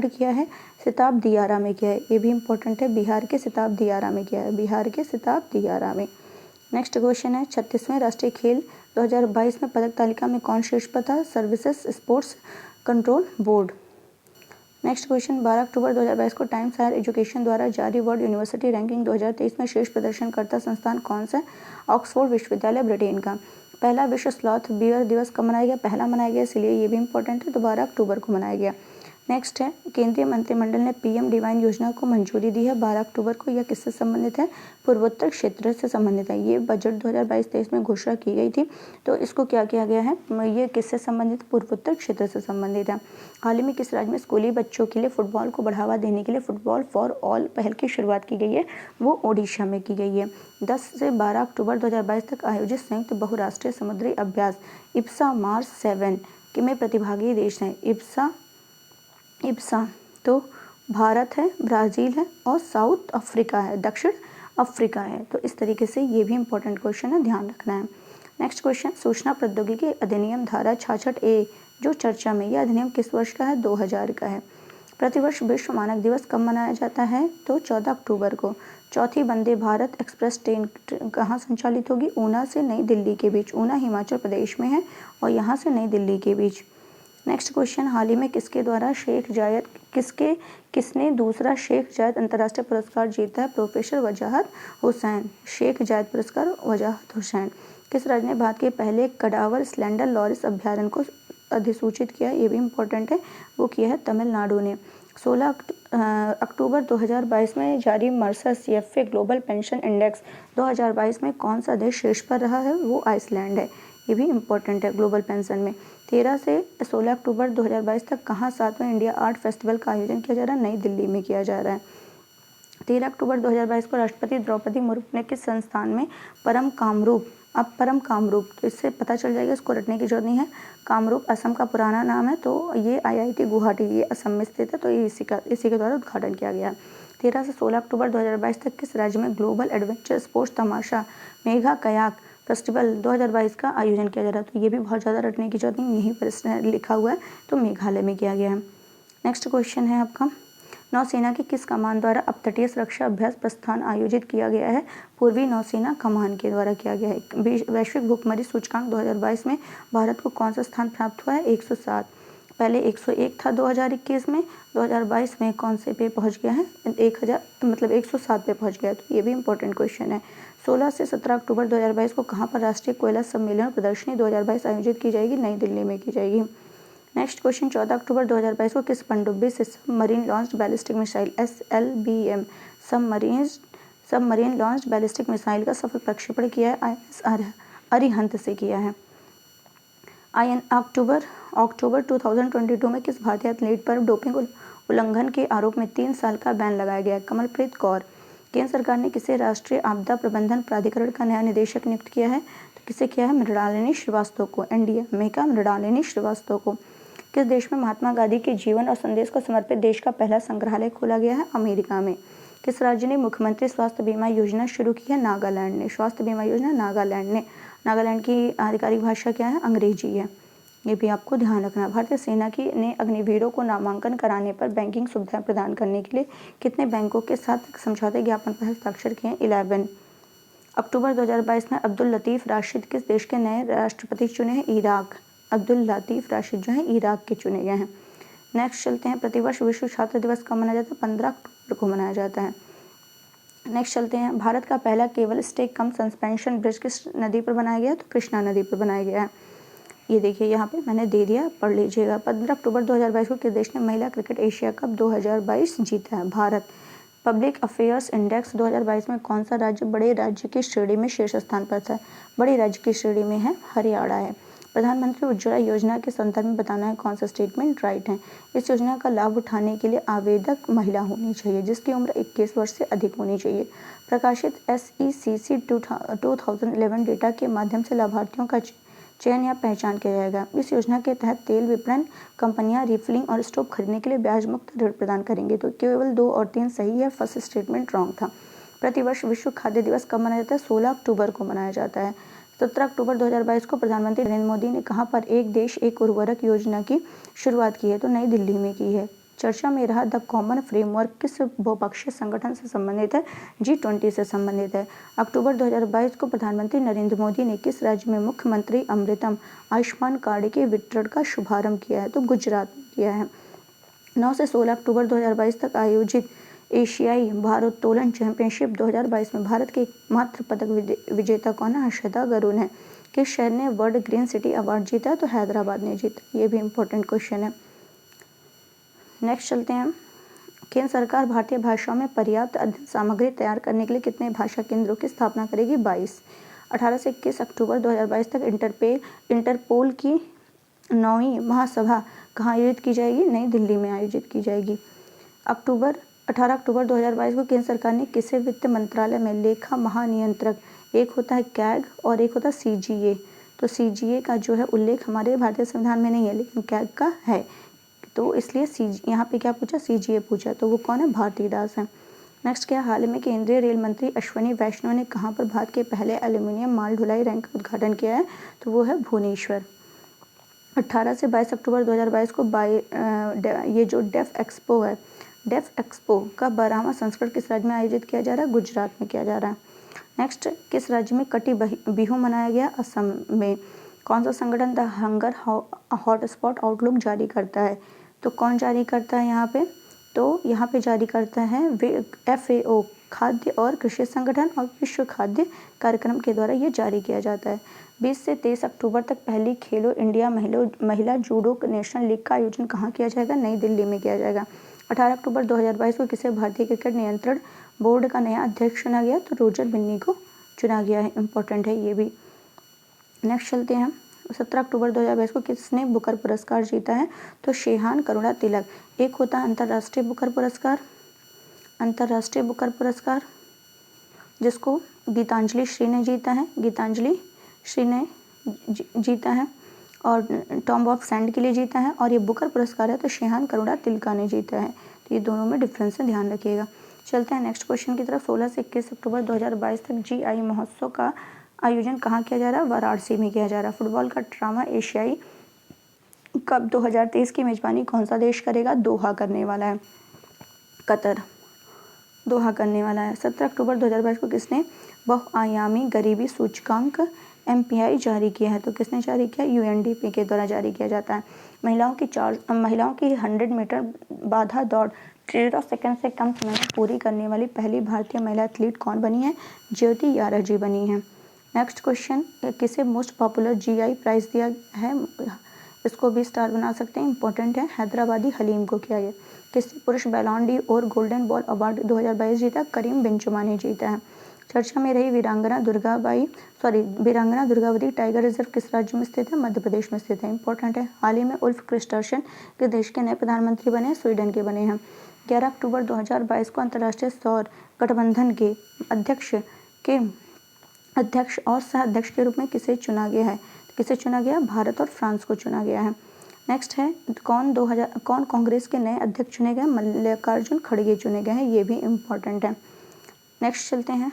Speaker 1: किया है, सिताब दियारा में किया है, ये भी इंपॉर्टेंट है, बिहार के सिताब दियारा में किया है, बिहार के सिताब दियारा में। नेक्स्ट क्वेश्चन है, 36वें राष्ट्रीय खेल 2022 में पदक तालिका में कौन शीर्ष पर था, services sports control board. Next question, 12 अक्टूबर 2022 को टाइम्स हायर एजुकेशन द्वारा जारी वर्ल्ड यूनिवर्सिटी रैंकिंग 2023 में शीर्ष प्रदर्शनकर्ता संस्थान कौन सा है, ऑक्सफोर्ड विश्वविद्यालय ब्रिटेन का। पहला विश्व स्लॉथ बियर दिवस कब मनाया गया, पहला मनाया गया, इसलिए ये भी इंपॉर्टेंट है, तो 12 अक्टूबर को मनाया गया। नेक्स्ट है, केंद्रीय मंत्रिमंडल ने PM डिवाइन योजना को मंजूरी दी है 12 अक्टूबर को, यह किससे संबंधित है, पूर्वोत्तर क्षेत्र से संबंधित है। ये बजट 2022-23 में घोषणा की गई थी, तो इसको क्या किया गया है, ये किससे संबंधित, पूर्वोत्तर क्षेत्र से संबंधित है। हाल ही में किस राज्य में स्कूली बच्चों के लिए फुटबॉल को बढ़ावा देने के लिए फुटबॉल फॉर ऑल पहल की शुरुआत की गई है, वो ओडिशा में की गई है। 10 से 12 अक्टूबर 2022 तक आयोजित संयुक्त बहुराष्ट्रीय समुद्री अभ्यास इप्सा मार्स 7 के में प्रतिभागी देश हैं, इप्सा तो भारत है, ब्राज़ील है और साउथ अफ्रीका है, दक्षिण अफ्रीका है। तो इस तरीके से ये भी इंपॉर्टेंट क्वेश्चन है, ध्यान रखना है। नेक्स्ट क्वेश्चन, सूचना प्रौद्योगिकी अधिनियम धारा 66A जो चर्चा में, यह अधिनियम किस वर्ष का है, 2000 का है। प्रतिवर्ष विश्व मानक दिवस कब मनाया जाता है? तो 14 अक्टूबर को। चौथी वंदे भारत एक्सप्रेस ट्रेन कहाँ संचालित होगी? ऊना से नई दिल्ली के बीच। ऊना हिमाचल प्रदेश में है और यहाँ से नई दिल्ली के बीच। नेक्स्ट क्वेश्चन, हाल ही में किसके द्वारा किसने दूसरा शेख जायद अंतर्राष्ट्रीय पुरस्कार जीता है? प्रोफेसर वजाहत हुसैन। शेख जायद पुरस्कार वजाहत हुसैन। किस राज्य ने भारत के पहले कडावर स्लेंडर लॉरिस अभ्यारण्य को अधिसूचित किया? ये भी इम्पोर्टेंट है, वो किया है तमिलनाडु ने। 16 अक्टूबर 2022 में जारी Mercer CFA global pension index 2022 में कौन सा देश शीर्ष पर रहा है? वो आइसलैंड है। ये भी इम्पोर्टेंट है ग्लोबल पेंशन में। 13 से 16 अक्टूबर 2022 तक कहाँ 7वें इंडिया आर्ट फेस्टिवल का आयोजन किया जा रहा है? नई दिल्ली में किया जा रहा है। 13 अक्टूबर 2022 को राष्ट्रपति द्रौपदी मुर्मू ने किस संस्थान में परम कामरूप, तो इससे पता चल जाएगा, इसको रटने की जरूरत नहीं है। कामरूप असम का पुराना नाम है, तो ये IIT गुवाहाटी, ये असम में स्थित है, तो ये इसी के द्वारा उद्घाटन किया गया। 13 से 16 अक्टूबर 2022 तक किस राज्य में ग्लोबल एडवेंचर स्पोर्ट्स तमाशा मेगा कयाक फेस्टिवल 2022 का आयोजन किया जा रहा है? तो ये भी बहुत ज़्यादा रटने की जरूरत नहीं, यहीं पर लिखा हुआ है, तो मेघालय में किया गया है। नेक्स्ट क्वेश्चन है आपका, नौसेना की किस कमान द्वारा अपतटीय सुरक्षा अभ्यास प्रस्थान आयोजित किया गया है? पूर्वी नौसेना कमान के द्वारा किया गया है। वैश्विक भूखमरी सूचकांक 2022 में भारत को कौन सा स्थान प्राप्त हुआ है? 107। पहले 101 था 2021 में, 2022 में कौन से पे पहुंच गया है? 107 पे पहुंच गया। तो ये भी इंपॉर्टेंट क्वेश्चन है। 16 से 17 अक्टूबर 2022 को कहाँ पर राष्ट्रीय कोयला सम्मेलन और प्रदर्शनी 2022 आयोजित की जाएगी? नई दिल्ली में की जाएगी। नेक्स्ट क्वेश्चन, 14 अक्टूबर 2022 को किस पनडुब्बी से submarine launched ballistic missile SLBM submarine launched ballistic missile का सफल प्रक्षेपण किया है? INS अरिहंत से किया है। अक्टूबर 2022 में किस भारतीय एथलीट पर डोपिंग उल्लंघन के आरोप में 3 साल का बैन लगाया गया? कमलप्रीत कौर। केंद्र सरकार ने किसे राष्ट्रीय आपदा प्रबंधन प्राधिकरण का नया निदेशक नियुक्त किया है? तो किसे किया है? मृणालिनी श्रीवास्तव को। NDMA का मृणालिनी श्रीवास्तव को। किस देश में महात्मा गांधी के जीवन और संदेश को समर्पित देश का पहला संग्रहालय खोला गया है? अमेरिका में। किस राज्य ने मुख्यमंत्री स्वास्थ्य बीमा योजना शुरू की है? नागालैंड ने। स्वास्थ्य बीमा योजना नागालैंड ने। नागालैंड की आधिकारिक भाषा क्या है? अंग्रेजी है, ये भी आपको ध्यान रखना। भारतीय सेना ने अग्निवीरों को नामांकन कराने पर बैंकिंग सुविधाएं प्रदान करने के लिए कितने बैंकों के साथ समझौते ज्ञापन पर हस्ताक्षर किए? 11। अक्टूबर 2022 में अब्दुल लतीफ राशिद किस देश के नए राष्ट्रपति चुने हैं? इराक। अब्दुल लतीफ राशिद जो हैं इराक के चुने गए हैं। नेक्स्ट चलते हैं, प्रतिवर्ष विश्व छात्र दिवस कब मनाया जाता है? 15 अक्टूबर को मनाया जाता है। नेक्स्ट चलते हैं, भारत का पहला केबल स्टे कम सस्पेंशन ब्रिज किस नदी पर बनाया गया? तो कृष्णा नदी पर बनाया गया है। ये देखिए यहाँ पे मैंने दे दिया, पढ़ लीजिएगा। 15 अक्टूबर 2022 को किस देश ने महिला क्रिकेट एशिया कप 2022 जीता है? भारत। पब्लिक अफेयर्स इंडेक्स 2022 में कौन सा राज्य बड़े राज्य की श्रेणी में शीर्ष स्थान पर था? बड़े राज्य की श्रेणी में है हरियाणा है। प्रधानमंत्री उज्ज्वला योजना के संदर्भ में बताना है कौन सा स्टेटमेंट राइट है? इस योजना का लाभ उठाने के लिए आवेदक महिला होनी चाहिए जिसकी उम्र 21 वर्ष से अधिक होनी चाहिए। प्रकाशित SECC 2011 डेटा के माध्यम से लाभार्थियों का चयन या पहचान किया जाएगा। इस योजना के तहत तेल विपणन कंपनियां रिफिलिंग और स्टोव खरीदने के लिए ब्याज मुक्त ऋण प्रदान करेंगे। तो केवल 2 और 3 सही है, फर्स्ट स्टेटमेंट रॉन्ग था। प्रतिवर्ष विश्व खाद्य दिवस कब मनाया जाता है? 16 अक्टूबर को मनाया जाता है। 17 अक्टूबर 2022 को प्रधानमंत्री नरेंद्र मोदी ने कहाँ पर एक देश एक उर्वरक योजना की शुरुआत की है? तो नई दिल्ली में की है। चर्चा में रहा द कॉमन फ्रेमवर्क किस बहुपक्षीय संगठन से संबंधित है? G20 से संबंधित है। अक्टूबर 2022 को प्रधानमंत्री नरेंद्र मोदी ने किस राज्य में मुख्यमंत्री अमृतम आयुष्मान कार्ड के वितरण का शुभारंभ किया है? तो गुजरात में किया है। 9 से 16 अक्टूबर 2022 तक आयोजित एशियाई भारोत्तोलन चैंपियनशिप 2022 में भारत के एकमात्र पदक विजेता कौन है? हर्षदा गरुड़ है। किस शहर ने वर्ल्ड ग्रीन सिटी अवार्ड जीता? तो हैदराबाद ने जीता। ये भी इंपॉर्टेंट क्वेश्चन है। नेक्स्ट चलते हैं, केंद्र सरकार भारतीय भाषाओं में पर्याप्त अध्ययन सामग्री तैयार करने के लिए कितने भाषा केंद्रों की स्थापना करेगी? 22। 18 से 21 अक्टूबर 2022 तक इंटरपोल की 9वीं महासभा कहाँ आयोजित की जाएगी? नई दिल्ली में आयोजित की जाएगी। 18 अक्टूबर 2022 को केंद्र सरकार ने किसे वित्त मंत्रालय में लेखा महानियंत्रक, एक होता है कैग और एक होता है CGA, तो CGA का जो है उल्लेख हमारे भारतीय संविधान में नहीं है लेकिन कैग का है, तो इसलिए यहाँ पे क्या पूछा? CGA पूछा, तो वो कौन है? भारती दास है। नेक्स्ट क्या, हाल में केंद्रीय रेल मंत्री अश्विनी वैष्णव ने कहाँ पर भारत के पहले एल्यूमिनियम माल ढुलाई रैक का उद्घाटन किया है? तो वो है भुवनेश्वर। 18 से 22 अक्टूबर 2022 को ये जो डेफ एक्सपो है, डेफ एक्सपो का 12वां संस्करण किस राज्य में आयोजित किया जा रहा है? गुजरात में किया जा रहा है। नेक्स्ट, किस राज्य में कटी बिहू मनाया गया? असम में। कौन सा संगठन द हंगर हॉटस्पॉट आउटलुक जारी करता है? तो कौन जारी करता है यहाँ पे? तो यहाँ पे जारी करता है FAO, खाद्य और कृषि संगठन, और विश्व खाद्य कार्यक्रम के द्वारा ये जारी किया जाता है। 20 से 23 अक्टूबर तक पहली खेलो इंडिया महिला जूडो नेशनल लीग का आयोजन कहाँ किया जाएगा? नई दिल्ली में किया जाएगा। 18 अक्टूबर 2022 को किसे भारतीय क्रिकेट नियंत्रण बोर्ड का नया अध्यक्ष चुना गया? तो रोजर बिन्नी को चुना गया है। इंपॉर्टेंट है ये भी। नेक्स्ट चलते हैं। 17 अक्टूबर 2022 को किसने बुकर पुरस्कार जीता है? तो शेहान करुणा तिलक। एक होता है अंतर्राष्ट्रीय बुकर पुरस्कार, अंतर्राष्ट्रीय बुकर पुरस्कार जिसको गीतांजलि श्री ने जीता है, गीतांजलि श्री ने जीता है, और टॉम्ब ऑफ सैंड के लिए जीता है। और ये बुकर पुरस्कार है तो शेहान करुणा तिलका ने जीता है। तो ये दोनों में डिफरेंस है, ध्यान रखिएगा। चलते हैं नेक्स्ट क्वेश्चन की तरफ। 16 से 21 अक्टूबर 2022 तक GI महोत्सव का आयोजन कहाँ किया जा रहा है? वाराणसी में किया जा रहा है। फुटबॉल का ड्रामा एशियाई कप 2023 की मेजबानी कौन सा देश करेगा? दोहा करने वाला है, कतर दोहा करने वाला है। 17 अक्टूबर 2022 को किसने बहुआयामी गरीबी सूचकांक MPI जारी किया है? तो किसने जारी किया? UNDP के द्वारा जारी किया जाता है। महिलाओं की 100 मीटर बाधा दौड़ 13 सेकंड से कम समय में पूरी करने वाली पहली भारतीय महिला एथलीट कौन बनी है? ज्योति याराजी बनी है। नेक्स्ट क्वेश्चन, किसे मोस्ट पॉपुलर GI प्राइज दिया है? इसको भी स्टार बना सकते हैं, इंपॉर्टेंट है। हैदराबादी हलीम को किया गया। किसने पुरुष बैलोन डी और गोल्डन बॉल अवार्ड 2022 जीता? करीम बेंजुमा ने जीता है। चर्चा में रही वीरांगना दुर्गावती टाइगर रिजर्व किस राज्य में स्थित है? मध्य प्रदेश में स्थित है। इंपॉर्टेंट है। हाल ही में उल्फ क्रिस्टर्सन के देश के नए प्रधानमंत्री बने, स्वीडन के बने हैं। 11 अक्टूबर 2022 को अंतर्राष्ट्रीय सौर गठबंधन के अध्यक्ष और सह अध्यक्ष के रूप में किसे चुना गया है? किसे चुना गया? भारत और फ्रांस को चुना गया है। नेक्स्ट है, कौन कांग्रेस के नए अध्यक्ष चुने गए? मल्लिकार्जुन खड़गे चुने गए हैं, ये भी इम्पोर्टेंट है। नेक्स्ट चलते हैं।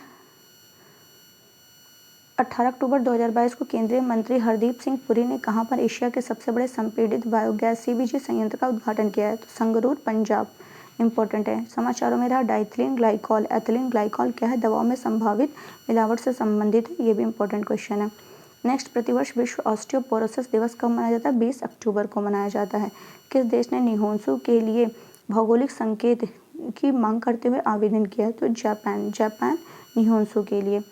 Speaker 1: 18 अक्टूबर 2022 को केंद्रीय मंत्री हरदीप सिंह पुरी ने कहां पर एशिया के सबसे बड़े संपीड़ित बायोगैस CBG संयंत्र का उद्घाटन किया है? तो संगरूर, पंजाब। इंपॉर्टेंट है। समाचारों में रहा डाइथिलीन ग्लाइकॉल, एथिलीन ग्लाइकॉल क्या है? दवाओं में संभावित मिलावट से संबंधित है, ये भी इंपॉर्टेंट क्वेश्चन है। नेक्स्ट, प्रतिवर्ष विश्व ऑस्टियोपोरोसिस दिवस कब मनाया जाता है? 20 अक्टूबर को मनाया जाता है। किस देश ने निहोंसू के लिए भौगोलिक संकेत की मांग करते हुए आवेदन किया? तो जापान निहोंसू के लिए।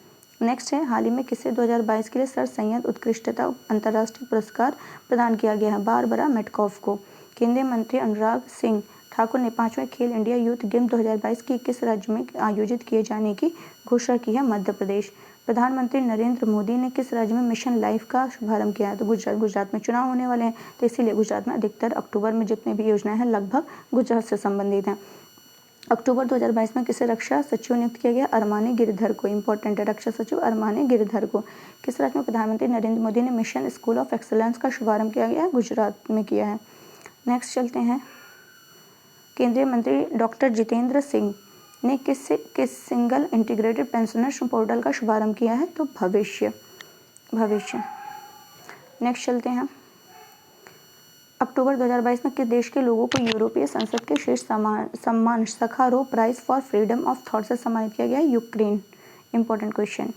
Speaker 1: नेक्स्ट है, हाल ही में किसे 2022 के लिए सर सैयद उत्कृष्टता अंतर्राष्ट्रीय पुरस्कार प्रदान किया गया है? बारबरा मेटकॉफ को। केंद्रीय मंत्री अनुराग सिंह ठाकुर ने 5वें खेल इंडिया यूथ गेम 2022 की किस राज्य में आयोजित किए जाने की घोषणा की है? मध्य प्रदेश। प्रधानमंत्री नरेंद्र मोदी ने किस राज्य में मिशन लाइफ का शुभारंभ किया है? तो गुजरात में चुनाव होने वाले हैं, तो इसीलिए गुजरात में अधिकतर अक्टूबर में जितने भी योजनाएं हैं लगभग गुजरात से संबंधित हैं। अक्टूबर 2022 में किसे रक्षा सचिव नियुक्त किया गया? अरमाने गिरधर को। इंपॉर्टेंट है, रक्षा सचिव अरमाने गिरधर को। किस राज्य में प्रधानमंत्री नरेंद्र मोदी ने मिशन स्कूल ऑफ एक्सलेंस का शुभारंभ किया गया है? गुजरात में किया है। नेक्स्ट चलते हैं। केंद्रीय मंत्री डॉक्टर जितेंद्र सिंह ने किस सिंगल इंटीग्रेटेड पेंशनर्स पोर्टल का शुभारंभ किया है? तो भविष्य। नेक्स्ट चलते हैं। अक्टूबर 2022 में किस देश के लोगों को यूरोपीय संसद के शीर्ष सम्मान Sakharov prize for freedom of thought से सम्मानित किया गया? यूक्रेन। Important question.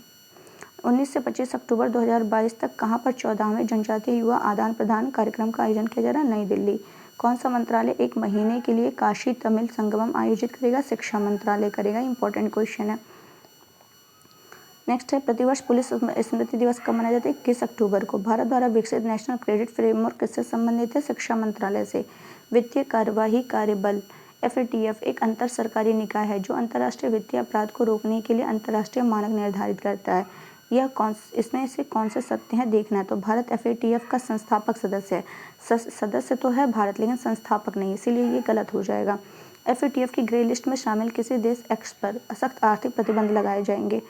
Speaker 1: 19 से 25 अक्टूबर 2022 तक कहां पर 14वें जनजातीय युवा आदान प्रदान कार्यक्रम का आयोजन किया जा रहा है? नई दिल्ली। कौन सा मंत्रालय 1 महीने के लिए काशी तमिल संगमम आयोजित करेगा? शिक्षा मंत्रालय करेगा। इंपॉर्टेंट क्वेश्चन है। नेक्स्ट है, प्रतिवर्ष पुलिस स्मृति दिवस कब मनाया जाता है? 21 अक्टूबर को। भारत द्वारा विकसित नेशनल क्रेडिट फ्रेमवर्क किससे संबंधित है? शिक्षा मंत्रालय से। वित्तीय कार्यवाही कार्यबल FATF एक अंतर सरकारी निकाय है जो अंतर्राष्ट्रीय वित्तीय अपराध को रोकने के लिए अंतर्राष्ट्रीय मानक निर्धारित करता है। इसमें से कौन से सत्य हैं देखना है। तो भारत FATF का संस्थापक सदस्य है। सदस्य तो है भारत, लेकिन संस्थापक नहीं, इसीलिए ये गलत हो जाएगा। FATF की ग्रे लिस्ट में शामिल किसी देश X पर सख्त आर्थिक प्रतिबंध लगाए जाएंगे,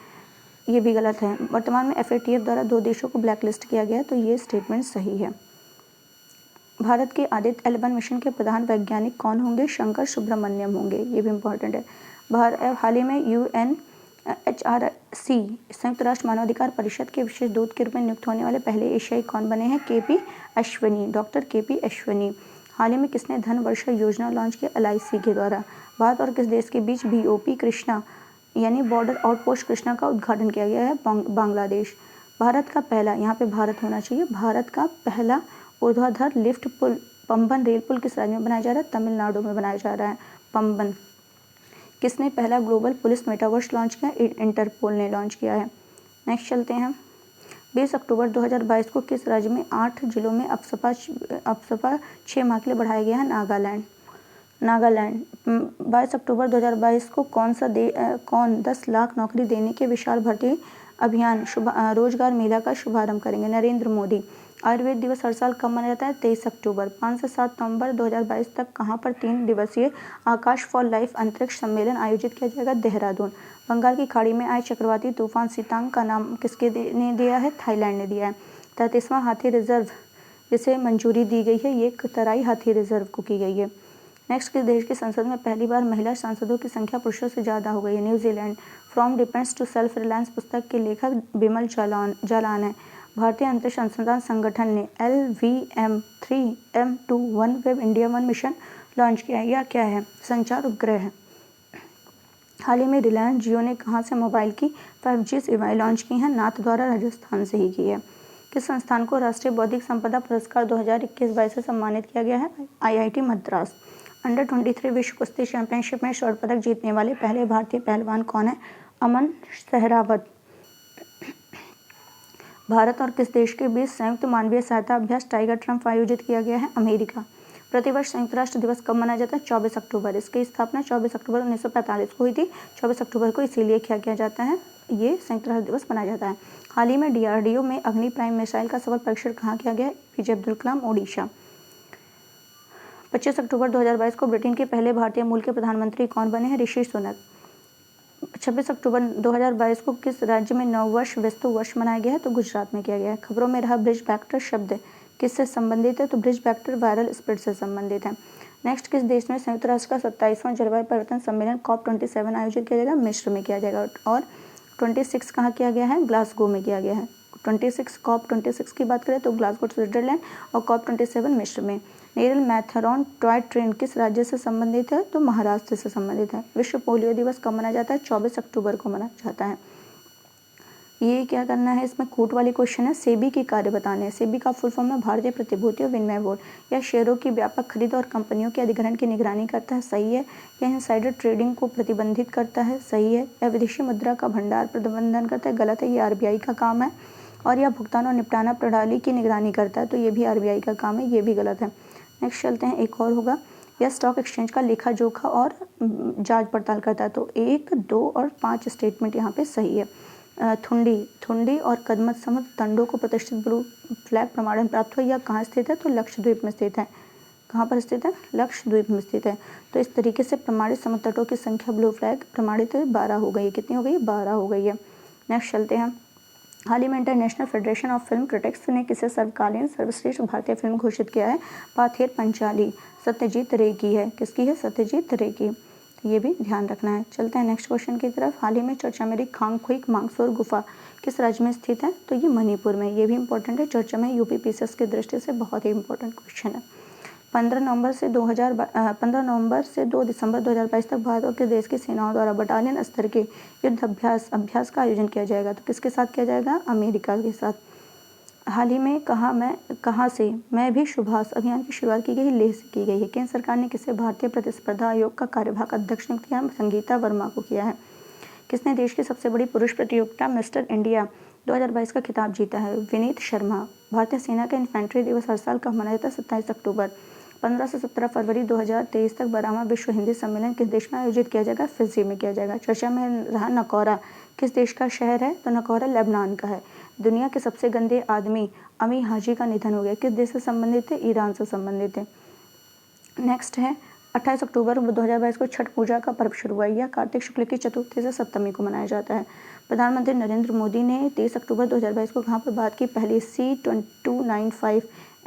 Speaker 1: ये भी गलत है। वर्तमान में FATF द्वारा 2 देशों को ब्लैक लिस्ट किया गया है, तो ये स्टेटमेंट सही है। भारत के आदित्य L1 मिशन के प्रधान वैज्ञानिक कौन होंगे? शंकर सुब्रमण्यम होंगे, ये भी इम्पोर्टेंट है। हाल ही में HRC संयुक्त राष्ट्र मानवाधिकार परिषद के विशेष दूत के रूप में नियुक्त होने वाले पहले एशियाई कौन बने हैं? KP Ashwini, doctor KP Ashwini. हाल ही में किसने धन वर्षा योजना लॉन्च की? LIC के द्वारा। भारत और किस देश के बीच BOP कृष्णा यानी बॉर्डर आउटपोस्ट कृष्णा का उद्घाटन किया गया है? बांग्लादेश। भारत का पहला, यहाँ पे भारत होना चाहिए, भारत का पहला ऊर्ध्वाधर लिफ्ट पुल पंबन रेल पुल किस राज्य में बनाया जा रहा है? तमिलनाडु में बनाया जा रहा है पंबन। किसने पहला ग्लोबल पुलिस मेटावर्स लॉन्च किया? इंटरपोल ने लॉन्च किया है। नेक्स्ट चलते हैं। 20 अक्टूबर 2022 को किस राज्य में 8 जिलों में अफसपा 6 माह के लिए बढ़ाया गया है? नागालैंड। 22 अक्टूबर 2022 को कौन 10 लाख नौकरी देने के विशाल भर्ती अभियान रोजगार मेला का शुभारंभ करेंगे? नरेंद्र मोदी। आयुर्वेद दिवस हर साल कब मनाया जाता है? 23 अक्टूबर। 5 से 7 नवंबर 2022 तक कहाँ पर 3 दिवसीय आकाश फॉर लाइफ अंतरिक्ष सम्मेलन आयोजित किया जाएगा? देहरादून। बंगाल की खाड़ी में आए चक्रवाती तूफान सितांग का नाम किसके ने दिया है? थाईलैंड ने दिया है। 33वां हाथी रिजर्व जिसे मंजूरी दी गई है, ये तराई हाथी रिजर्व को की गई है। नेक्स्ट, किस देश की संसद में पहली बार महिला सांसदों की संख्या पुरुषों से ज़्यादा हो गई है? New Zealand. From depends to self reliance पुस्तक के लेखक बिमल जालान है। भारतीय अंतरिक्ष अनुसंधान संगठन ने LVM-3M2 web India 1 mission launch किया है। यह क्या है? संचार उपग्रह है। हाल ही में रिलायंस जियो ने कहां से मोबाइल की 5G सेवाएं लॉन्च की हैं? नाथ द्वारा राजस्थान से ही की है। किस संस्थान को राष्ट्रीय बौद्धिक संपदा पुरस्कार 2021-22 से सम्मानित किया गया है? IIT मद्रास। अंडर 23 विश्व कुश्ती चैंपियनशिप में स्वर्ण पदक जीतने वाले पहले भारतीय पहलवान कौन है? अमन सहरावत। भारत और किस देश के बीच संयुक्त मानवीय सहायता अभ्यास टाइगर ट्रम्प आयोजित किया गया है? अमेरिका। प्रतिवर्ष संयुक्त राष्ट्र दिवस कब मनाया जाता है? 24 अक्टूबर। इसकी स्थापना 24 अक्टूबर 1945 को हुई थी। 24 अक्टूबर को इसीलिए किया जाता है, ये संयुक्त राष्ट्र दिवस मनाया जाता है। हाल ही में DRDO में अग्नि प्राइम मिसाइल का सफल परीक्षण कहाँ किया गया है? APJ अब्दुल कलाम, ओडिशा। 25 अक्टूबर 2022 को ब्रिटेन के पहले भारतीय मूल के प्रधानमंत्री कौन बने हैं? ऋषि सुनक। 26 अक्टूबर 2022 को किस राज्य में नववर्ष वस्तु वर्ष मनाया गया है? तो गुजरात में किया गया है। खबरों में रहा ब्रिज बैक्टर शब्द किससे संबंधित है? तो ब्रिज बैक्टर वायरल स्प्रेड से संबंधित है। नेक्स्ट, किस देश में संयुक्त राष्ट्र का 27वां जलवायु परिवर्तन सम्मेलन COP27 आयोजित किया जाएगा? मिस्र में किया जाएगा। और 26 कहाँ किया गया है? ग्लासगो में किया गया है। 26 COP26 की बात करें तो ग्लासगो स्विट्जरलैंड और COP27 मिस्र में। नेरल मैथरॉन टॉय ट्रेन किस राज्य से संबंधित है? तो महाराष्ट्र से संबंधित है। विश्व पोलियो दिवस कब मनाया जाता है? 24 अक्टूबर को मनाया जाता है। ये क्या करना है, इसमें कूट वाली क्वेश्चन है। सेबी के कार्य बताने हैं। सेबी का फुल फॉर्म है भारतीय प्रतिभूति और विनिमय बोर्ड। यह शेयरों की व्यापक खरीद और कंपनियों के अधिग्रहण की निगरानी करता है, सही है। यह इनसाइडर ट्रेडिंग को प्रतिबंधित करता है, सही है। यह विदेशी मुद्रा का भंडार प्रबंधन करता है, गलत है, ये RBI का काम है। और यह भुगतान और निपटाना प्रणाली की निगरानी करता है, तो ये भी RBI का काम है, ये भी गलत है। नेक्स्ट चलते हैं, एक और होगा। यह स्टॉक एक्सचेंज का लेखा जोखा और जांच पड़ताल करता है, तो 1, 2 और 5 स्टेटमेंट यहाँ पे सही है। थुंडी और कदमत समुद्र तंडों को प्रतिष्ठित ब्लू फ्लैग प्रमाणन प्राप्त हुआ। यह कहाँ स्थित है? तो लक्षद्वीप में स्थित है। कहाँ पर स्थित है? लक्षद्वीप में स्थित है। तो इस तरीके से प्रमाणित समुद्र तटों की संख्या ब्लू फ्लैग प्रमाणित 12 हो गई है। कितनी हो गई? 12 हो गई है। नेक्स्ट चलते हैं। हाल ही में international federation of film critics ने किसे सर्वकालीन सर्वश्रेष्ठ भारतीय फिल्म घोषित किया है? पाथेर पंचाली सत्यजीत रे की है। किसकी है? सत्यजीत रे की। ये भी ध्यान रखना है। चलते हैं नेक्स्ट क्वेश्चन की तरफ। हाल ही में चर्चा में रही खांगखुई मांगसोर गुफा किस राज्य में स्थित है? तो ये मणिपुर में। ये भी इंपॉर्टेंट है, चर्चा में UP PCS की दृष्टि से बहुत ही इंपॉर्टेंट क्वेश्चन है। 15 नवंबर से 2 दिसंबर 2022 तक भारत और किस देश की सेनाओं द्वारा बटालियन स्तर के युद्ध अभ्यास का आयोजन किया जाएगा? तो किसके साथ किया जाएगा? अमेरिका के साथ। हाल ही में कहाँ से मैं भी शुभास अभियान की शुरुआत की गई? लेह से की गई है। केंद्र सरकार ने किसे भारतीय प्रतिस्पर्धा आयोग का कार्यवाहक अध्यक्ष नियुक्त किया? संगीता वर्मा को किया है। किसने देश की सबसे बड़ी पुरुष प्रतियोगिता मिस्टर इंडिया 2022 का खिताब जीता है? विनीत शर्मा। भारतीय सेना का इन्फेंट्री दिवस हर साल कब मनाया जाता है? 27 अक्टूबर। 15 से 17 फरवरी 2023 तक 12वां विश्व हिंदी सम्मेलन किस देश में आयोजित किया जाएगा? फिजी में किया जाएगा। चर्चा में रहा नकौरा किस देश का शहर है? तो नकौरा लेबनान का है। दुनिया के सबसे गंदे आदमी अमी हाजी का निधन हो गया। किस देश से संबंधित है? ईरान से संबंधित है। नेक्स्ट है 28 अक्टूबर 2022 को छठ पूजा का पर्व शुरू हुआ। यह कार्तिक शुक्ल की चतुर्थी से सप्तमी को मनाया जाता है। प्रधानमंत्री नरेंद्र मोदी ने 23 अक्टूबर 2022 को कहाँ पर बात की? पहली C-2295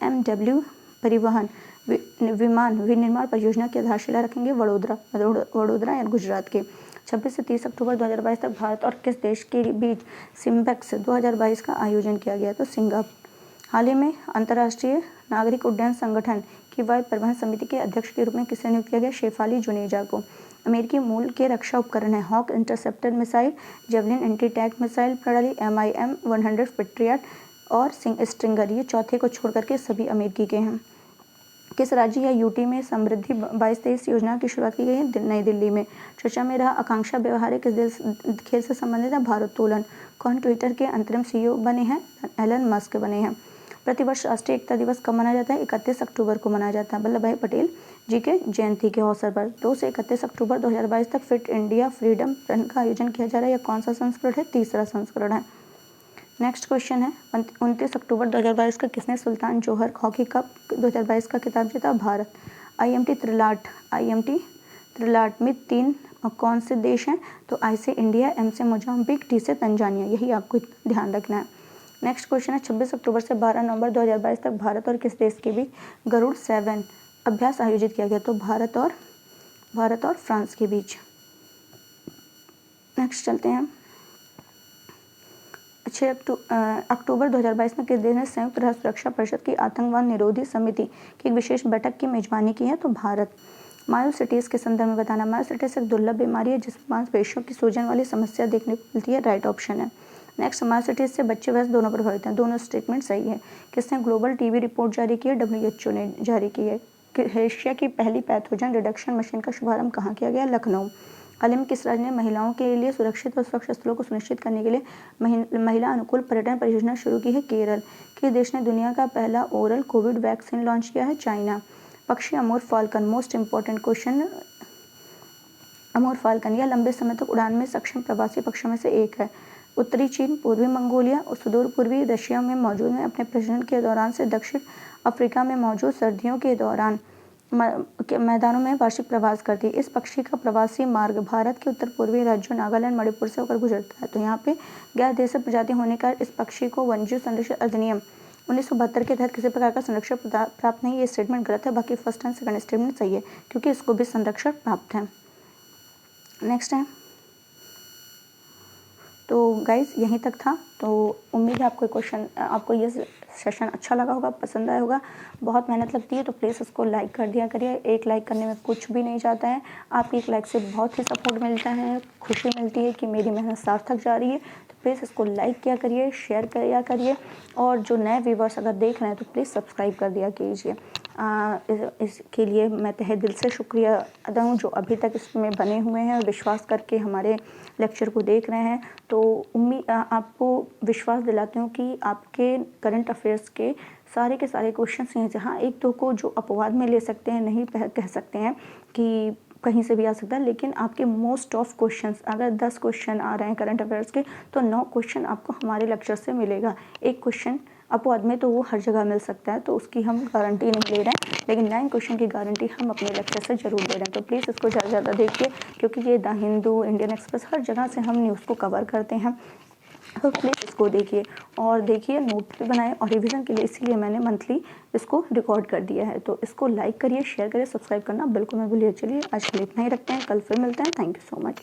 Speaker 1: MW परिवहन विमान विनिर्माण परियोजना की आधारशिला रखेंगे? वडोदरा या गुजरात के। 26 से 30 अक्टूबर 2022 तक भारत और किस देश के बीच सिम्बेक्स 2022 का आयोजन किया गया? तो सिंगापुर। हाल ही में अंतर्राष्ट्रीय नागरिक उड्डयन संगठन की वायु परिवहन समिति के अध्यक्ष के रूप में किसे नियुक्त किया गया? शेफाली जुनेजा को। अमेरिकी मूल के रक्षा उपकरण है Hawk interceptor missile, Javelin anti tank missile प्रणाली, MIM 100 पेट्रियट और स्ट्रिंगर। ये चौथे को छोड़ करके सभी अमेरिकी के हैं। किस राज्य या यूटी में समृद्धि 22-23 योजना की शुरुआत की गई है? नई दिल्ली में। चर्चा में रहा आकांक्षा व्यवहार किस खेल से संबंधित है? भारोत्तोलन। कौन ट्विटर के अंतरिम CEO बने हैं? एलन मस्क बने हैं। प्रतिवर्ष राष्ट्रीय एकता दिवस कब मनाया जाता है? 31 अक्टूबर को मनाया जाता है वल्लभ भाई पटेल जी के जयंती के अवसर पर। 2 से 31 अक्टूबर 2022 तक फिट इंडिया फ्रीडम रन का आयोजन किया जा रहा है। यह कौन सा संस्करण है? तीसरा संस्करण है। नेक्स्ट क्वेश्चन है 29 अक्टूबर 2022 का किसने सुल्तान जोहर हॉकी कप 2022 का खिताब जीता? भारत। IMT त्रिलाट में 3 कौन से देश हैं? तो I से इंडिया, M से मोजाम्बिक, T से तंजानिया। यही आपको ध्यान रखना है। नेक्स्ट क्वेश्चन है 26 अक्टूबर से 12 नवंबर 2022 तक भारत और किस देश के बीच गरुड़ 7 अभ्यास आयोजित किया गया? तो भारत और फ्रांस के बीच। नेक्स्ट चलते हैं 6 अक्टूबर 2022 में किस देश ने संयुक्त राष्ट्र सुरक्षा परिषद की आतंकवाद निरोधी समिति की एक विशेष बैठक की मेजबानी की है? तो भारत। मायोसिटीज के संदर्भ में बताना। मायोसिटीज एक दुर्लभ बीमारी है जिसमें मांसपेशियों की सूजन वाली समस्या देखने को मिलती है। राइट ऑप्शन है। नेक्स्ट, मायोसिटीज से बच्चे वयस्क दोनों प्रभावित हैं। दोनों स्टेटमेंट सही है। किसने ग्लोबल टीबी रिपोर्ट जारी की है? WHO ने जारी की है। एशिया की पहली पैथोजन रिडक्शन मशीन का शुभारंभ कहाँ किया गया? लखनऊ। हाल ही में किस राज्य ने महिलाओं के लिए सुरक्षित और स्वच्छ स्थलों को सुनिश्चित करने के लिए महिला अनुकूल पर्यटन परियोजना शुरू की है? केरल। किस देश ने दुनिया का पहला ओरल कोविड वैक्सीन लॉन्च किया है? चाइना। पक्षी Amur falcon, most important question. Amur falcon यह लंबे समय तक उड़ान में सक्षम प्रवासी पक्षियों में से एक है। उत्तरी चीन, पूर्वी मंगोलिया और सुदूर पूर्वी रशिया में मौजूद है। अपने प्रजनन के दौरान से दक्षिण अफ्रीका में मौजूद सर्दियों के दौरान मैदानों में वार्षिक प्रवास करती है। इस पक्षी का प्रवासी मार्ग भारत के उत्तर पूर्वी राज्यों नागालैंड, मणिपुर से होकर गुजरता है। तो यहाँ पे गैर देशी प्रजाति होने का इस पक्षी को वन्यजीव संरक्षण अधिनियम 1972 के तहत किसी प्रकार का संरक्षण प्राप्त नहीं। ये स्टेटमेंट गलत है। बाकी फर्स्ट एंड सेकंड स्टेटमेंट सही है क्योंकि इसको भी संरक्षण प्राप्त है। नेक्स्ट है तो गाइज यहीं तक था। तो उम्मीद है आपको ये सेशन अच्छा लगा होगा, पसंद आया होगा। बहुत मेहनत लगती है तो प्लीज़ इसको लाइक कर दिया करिए। एक लाइक करने में कुछ भी नहीं जाता है। आपकी एक लाइक से बहुत ही सपोर्ट मिलता है, खुशी मिलती है कि मेरी मेहनत सार्थक जा रही है। तो प्लीज़ इसको लाइक किया करिए, शेयर किया करिए और जो नए व्यूवर्स अगर देख रहे हैं तो प्लीज़ सब्सक्राइब कर दिया कीजिए। इसके लिए मैं तहे दिल से शुक्रिया अदा हूँ जो अभी तक इसमें बने हुए हैं और विश्वास करके हमारे लेक्चर को देख रहे हैं। तो आपको विश्वास दिलाती हूँ कि आपके करंट अफेयर्स के सारे क्वेश्चंस हैं। जहाँ एक दो को जो अपवाद में ले सकते हैं, नहीं कह सकते हैं कि कहीं से भी आ सकता है, लेकिन आपके मोस्ट ऑफ क्वेश्चंस अगर 10 क्वेश्चन आ रहे हैं करंट अफेयर्स के तो 9 क्वेश्चन आपको हमारे लेक्चर से मिलेगा। एक क्वेश्चन अपवाद में तो वो हर जगह मिल सकता है, तो उसकी हम गारंटी नहीं ले रहे हैं, लेकिन 9 क्वेश्चन की गारंटी हम अपने लेक्चर से ज़रूर ले रहे हैं। तो प्लीज़ इसको ज़्यादा से ज़्यादा देखिए क्योंकि ये the Hindu, Indian express her जगह से हम न्यूज़ को कवर करते हैं। तो प्लीज़ इसको देखिए और देखिए, नोट भी बनाएं और रिवीजन के लिए इसीलिए मैंने मंथली इसको रिकॉर्ड कर दिया है। तो इसको लाइक करिए, शेयर करिए, सब्सक्राइब करना बिल्कुल मत भूलिए। चलिए आज के लिए इतना ही रखते हैं, कल फिर मिलते हैं। Thank you so much.